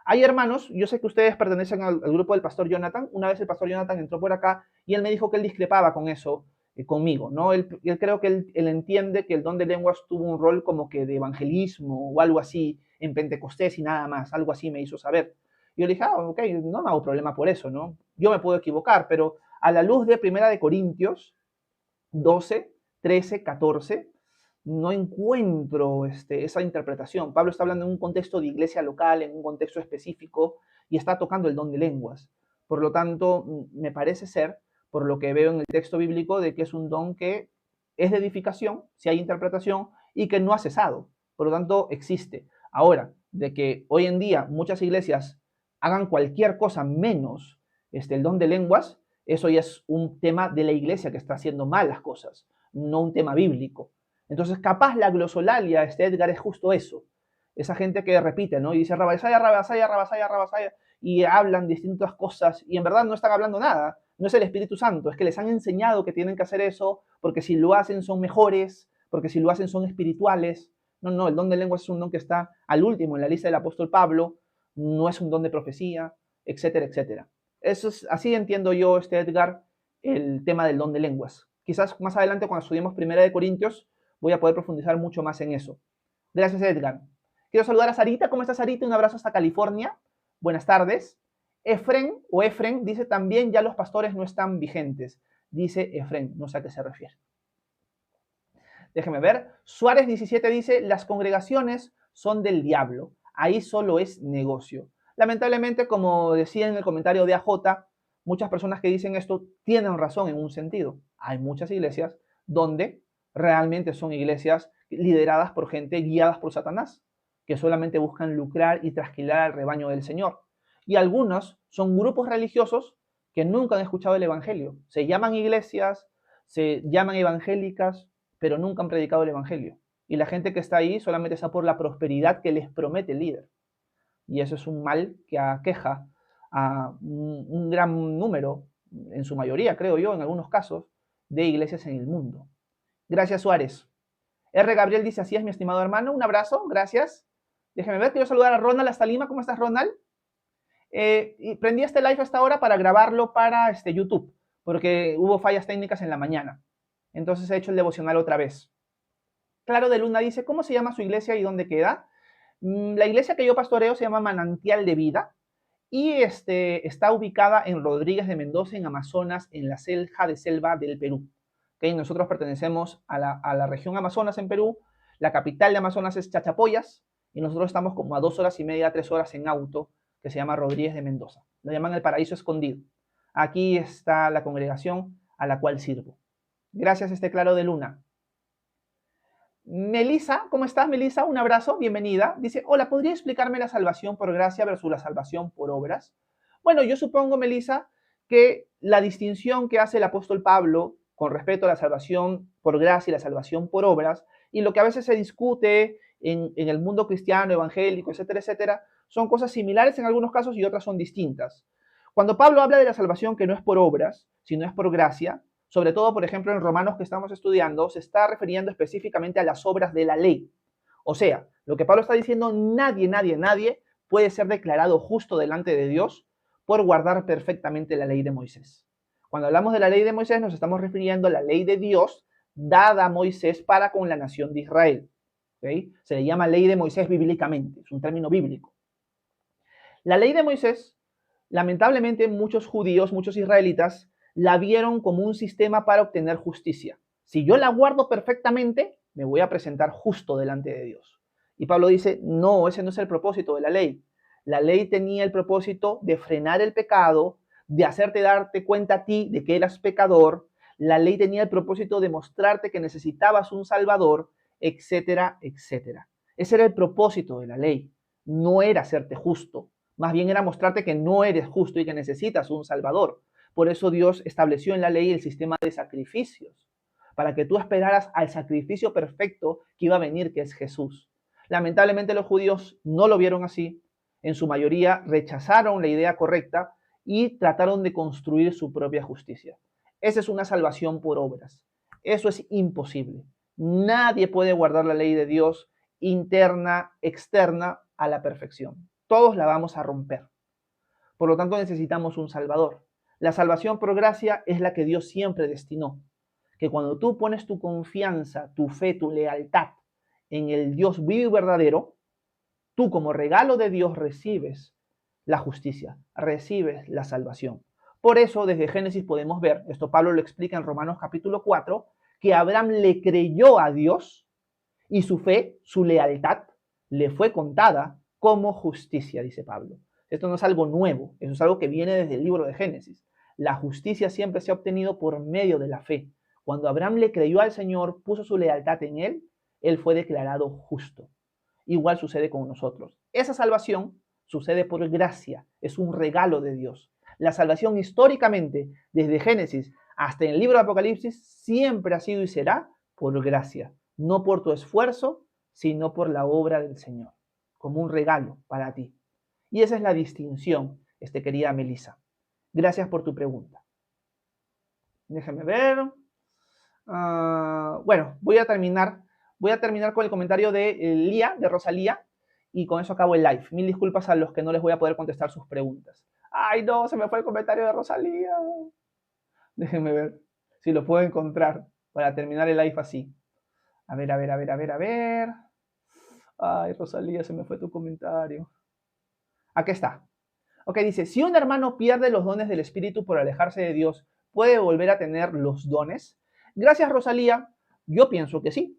Hay hermanos, yo sé que ustedes pertenecen al grupo del pastor Jonathan. Una vez el pastor Jonathan entró por acá y él me dijo que él discrepaba con eso, conmigo, ¿no? Él creo que él entiende que el don de lenguas tuvo un rol como que de evangelismo o algo así en Pentecostés y nada más, algo así me hizo saber. Y yo le dije, ok, no me hago problema por eso, ¿no? Yo me puedo equivocar, pero a la luz de 1 Corintios 12, 13, 14, no encuentro esa interpretación. Pablo está hablando en un contexto de iglesia local, en un contexto específico, y está tocando el don de lenguas. Por lo tanto, me parece ser, por lo que veo en el texto bíblico, de que es un don que es de edificación, si hay interpretación, y que no ha cesado. Por lo tanto, existe. Ahora, de que hoy en día muchas iglesias hagan cualquier cosa menos el don de lenguas, eso ya es un tema de la iglesia que está haciendo mal las cosas, no un tema bíblico. Entonces, capaz la glosolalia, Edgar, es justo eso. Esa gente que repite, ¿no? Y dice rabasaya, rabasaya, rabasaya, rabasaya, y hablan distintas cosas, y en verdad no están hablando nada. No es el Espíritu Santo, es que les han enseñado que tienen que hacer eso, porque si lo hacen son mejores, porque si lo hacen son espirituales. No, el don de lengua es un don que está al último en la lista del apóstol Pablo, no es un don de profecía, etcétera, etcétera. Eso es, así entiendo yo, Edgar, el tema del don de lenguas. Quizás más adelante, cuando estudiemos 1 Corintios, voy a poder profundizar mucho más en eso. Gracias, Edgar. Quiero saludar a Sarita. ¿Cómo estás, Sarita? Un abrazo hasta California. Buenas tardes. Efren dice también ya los pastores no están vigentes. Dice Efren, no sé a qué se refiere. Déjeme ver. Suárez 17 dice, las congregaciones son del diablo. Ahí solo es negocio. Lamentablemente, como decía en el comentario de AJ, muchas personas que dicen esto tienen razón en un sentido. Hay muchas iglesias donde realmente son iglesias lideradas por gente guiadas por Satanás, que solamente buscan lucrar y trasquilar al rebaño del Señor. Y algunos son grupos religiosos que nunca han escuchado el Evangelio. Se llaman iglesias, se llaman evangélicas, pero nunca han predicado el Evangelio. Y la gente que está ahí solamente está por la prosperidad que les promete el líder. Y eso es un mal que aqueja a un gran número, en su mayoría, creo yo, en algunos casos, de iglesias en el mundo. Gracias, Suárez. R. Gabriel dice, así es, mi estimado hermano. Un abrazo, gracias. Déjeme ver, quiero saludar a Ronald hasta Lima. ¿Cómo estás, Ronald? Y prendí este live hasta ahora para grabarlo para YouTube, porque hubo fallas técnicas en la mañana. Entonces he hecho el devocional otra vez. Claro de Luna dice, ¿cómo se llama su iglesia y dónde queda? La iglesia que yo pastoreo se llama Manantial de Vida y está ubicada en Rodríguez de Mendoza, en Amazonas, en la ceja de selva del Perú. ¿Okay? Nosotros pertenecemos a la región Amazonas en Perú. La capital de Amazonas es Chachapoyas y nosotros estamos como a 2 horas y media, 3 horas en auto, que se llama Rodríguez de Mendoza. Lo llaman el paraíso escondido. Aquí está la congregación a la cual sirvo. Gracias, Claro de Luna. Melissa, ¿cómo estás, Melissa? Un abrazo, bienvenida. Dice, hola, ¿podría explicarme la salvación por gracia versus la salvación por obras? Bueno, yo supongo, Melissa, que la distinción que hace el apóstol Pablo con respecto a la salvación por gracia y la salvación por obras, y lo que a veces se discute en el mundo cristiano, evangélico, etcétera, etcétera, son cosas similares en algunos casos y otras son distintas. Cuando Pablo habla de la salvación que no es por obras, sino es por gracia, sobre todo, por ejemplo, en Romanos que estamos estudiando, se está refiriendo específicamente a las obras de la ley. O sea, lo que Pablo está diciendo, nadie puede ser declarado justo delante de Dios por guardar perfectamente la ley de Moisés. Cuando hablamos de la ley de Moisés, nos estamos refiriendo a la ley de Dios dada a Moisés para con la nación de Israel. ¿Okay? Se le llama ley de Moisés bíblicamente, es un término bíblico. La ley de Moisés, lamentablemente, muchos judíos, muchos israelitas, la vieron como un sistema para obtener justicia. Si yo la guardo perfectamente, me voy a presentar justo delante de Dios. Y Pablo dice, no, ese no es el propósito de la ley. La ley tenía el propósito de frenar el pecado, de hacerte darte cuenta a ti de que eras pecador. La ley tenía el propósito de mostrarte que necesitabas un salvador, etcétera, etcétera. Ese era el propósito de la ley. No era hacerte justo. Más bien era mostrarte que no eres justo y que necesitas un salvador. Por eso Dios estableció en la ley el sistema de sacrificios, para que tú esperaras al sacrificio perfecto que iba a venir, que es Jesús. Lamentablemente los judíos no lo vieron así. En su mayoría rechazaron la idea correcta y trataron de construir su propia justicia. Esa es una salvación por obras. Eso es imposible. Nadie puede guardar la ley de Dios interna, externa, a la perfección. Todos la vamos a romper. Por lo tanto, necesitamos un Salvador. La salvación por gracia es la que Dios siempre destinó. Que cuando tú pones tu confianza, tu fe, tu lealtad en el Dios vivo y verdadero, tú como regalo de Dios recibes la justicia, recibes la salvación. Por eso desde Génesis podemos ver, esto Pablo lo explica en Romanos capítulo 4, que Abraham le creyó a Dios y su fe, su lealtad, le fue contada como justicia, dice Pablo. Esto no es algo nuevo, eso es algo que viene desde el libro de Génesis. La justicia siempre se ha obtenido por medio de la fe. Cuando Abraham le creyó al Señor, puso su lealtad en él fue declarado justo. Igual sucede con nosotros. Esa salvación sucede por gracia, es un regalo de Dios. La salvación históricamente, desde Génesis hasta el libro de Apocalipsis, siempre ha sido y será por gracia. No por tu esfuerzo, sino por la obra del Señor, como un regalo para ti. Y esa es la distinción, querida Melissa. Gracias por tu pregunta. Déjame ver. Bueno, voy a terminar con el comentario de Lía, de Rosalía, y con eso acabo el live. Mil disculpas a los que no les voy a poder contestar sus preguntas. ¡Ay, no! Se me fue el comentario de Rosalía. Déjenme ver si lo puedo encontrar para terminar el live así. A ver. Ay, Rosalía, se me fue tu comentario. Aquí está. Ok, dice, si un hermano pierde los dones del Espíritu por alejarse de Dios, ¿puede volver a tener los dones? Gracias, Rosalía. Yo pienso que sí.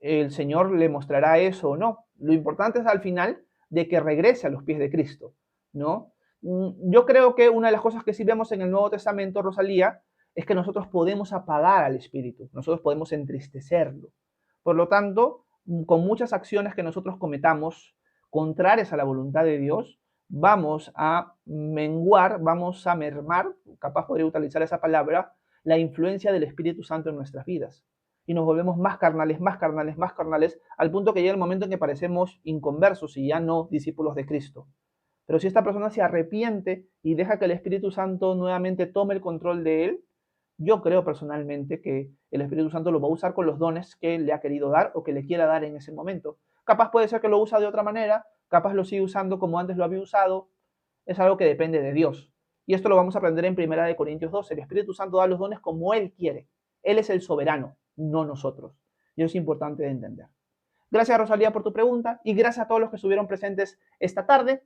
El Señor le mostrará eso o no. Lo importante es al final de que regrese a los pies de Cristo, ¿no? Yo creo que una de las cosas que sí vemos en el Nuevo Testamento, Rosalía, es que nosotros podemos apagar al Espíritu, nosotros podemos entristecerlo. Por lo tanto, con muchas acciones que nosotros cometamos contrarias a la voluntad de Dios, vamos a menguar, vamos a mermar, capaz podría utilizar esa palabra, la influencia del Espíritu Santo en nuestras vidas. Y nos volvemos más carnales, más carnales, más carnales, al punto que llega el momento en que parecemos inconversos y ya no discípulos de Cristo. Pero si esta persona se arrepiente y deja que el Espíritu Santo nuevamente tome el control de él, yo creo personalmente que el Espíritu Santo lo va a usar con los dones que le ha querido dar o que le quiera dar en ese momento. Capaz puede ser que lo usa de otra manera, capaz lo sigue usando como antes lo había usado. Es algo que depende de Dios. Y esto lo vamos a aprender en 1 Corintios 12. El Espíritu Santo da los dones como Él quiere. Él es el soberano, no nosotros. Y eso es importante de entender. Gracias, Rosalía, por tu pregunta y gracias a todos los que estuvieron presentes esta tarde.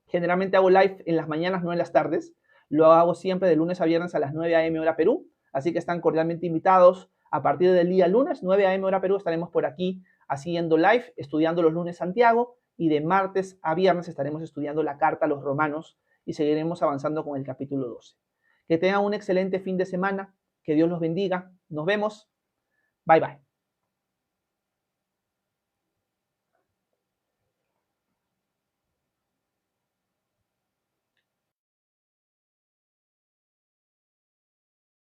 Generalmente hago live en las mañanas, no en las tardes. Lo hago siempre de lunes a viernes a las 9 a.m. hora Perú. Así que están cordialmente invitados. A partir del día lunes, 9 a.m. hora Perú, estaremos por aquí haciendo live, estudiando los lunes Santiago. Y de martes a viernes estaremos estudiando la carta a los romanos y seguiremos avanzando con el capítulo 12. Que tengan un excelente fin de semana. Que Dios los bendiga. Nos vemos. Bye, bye.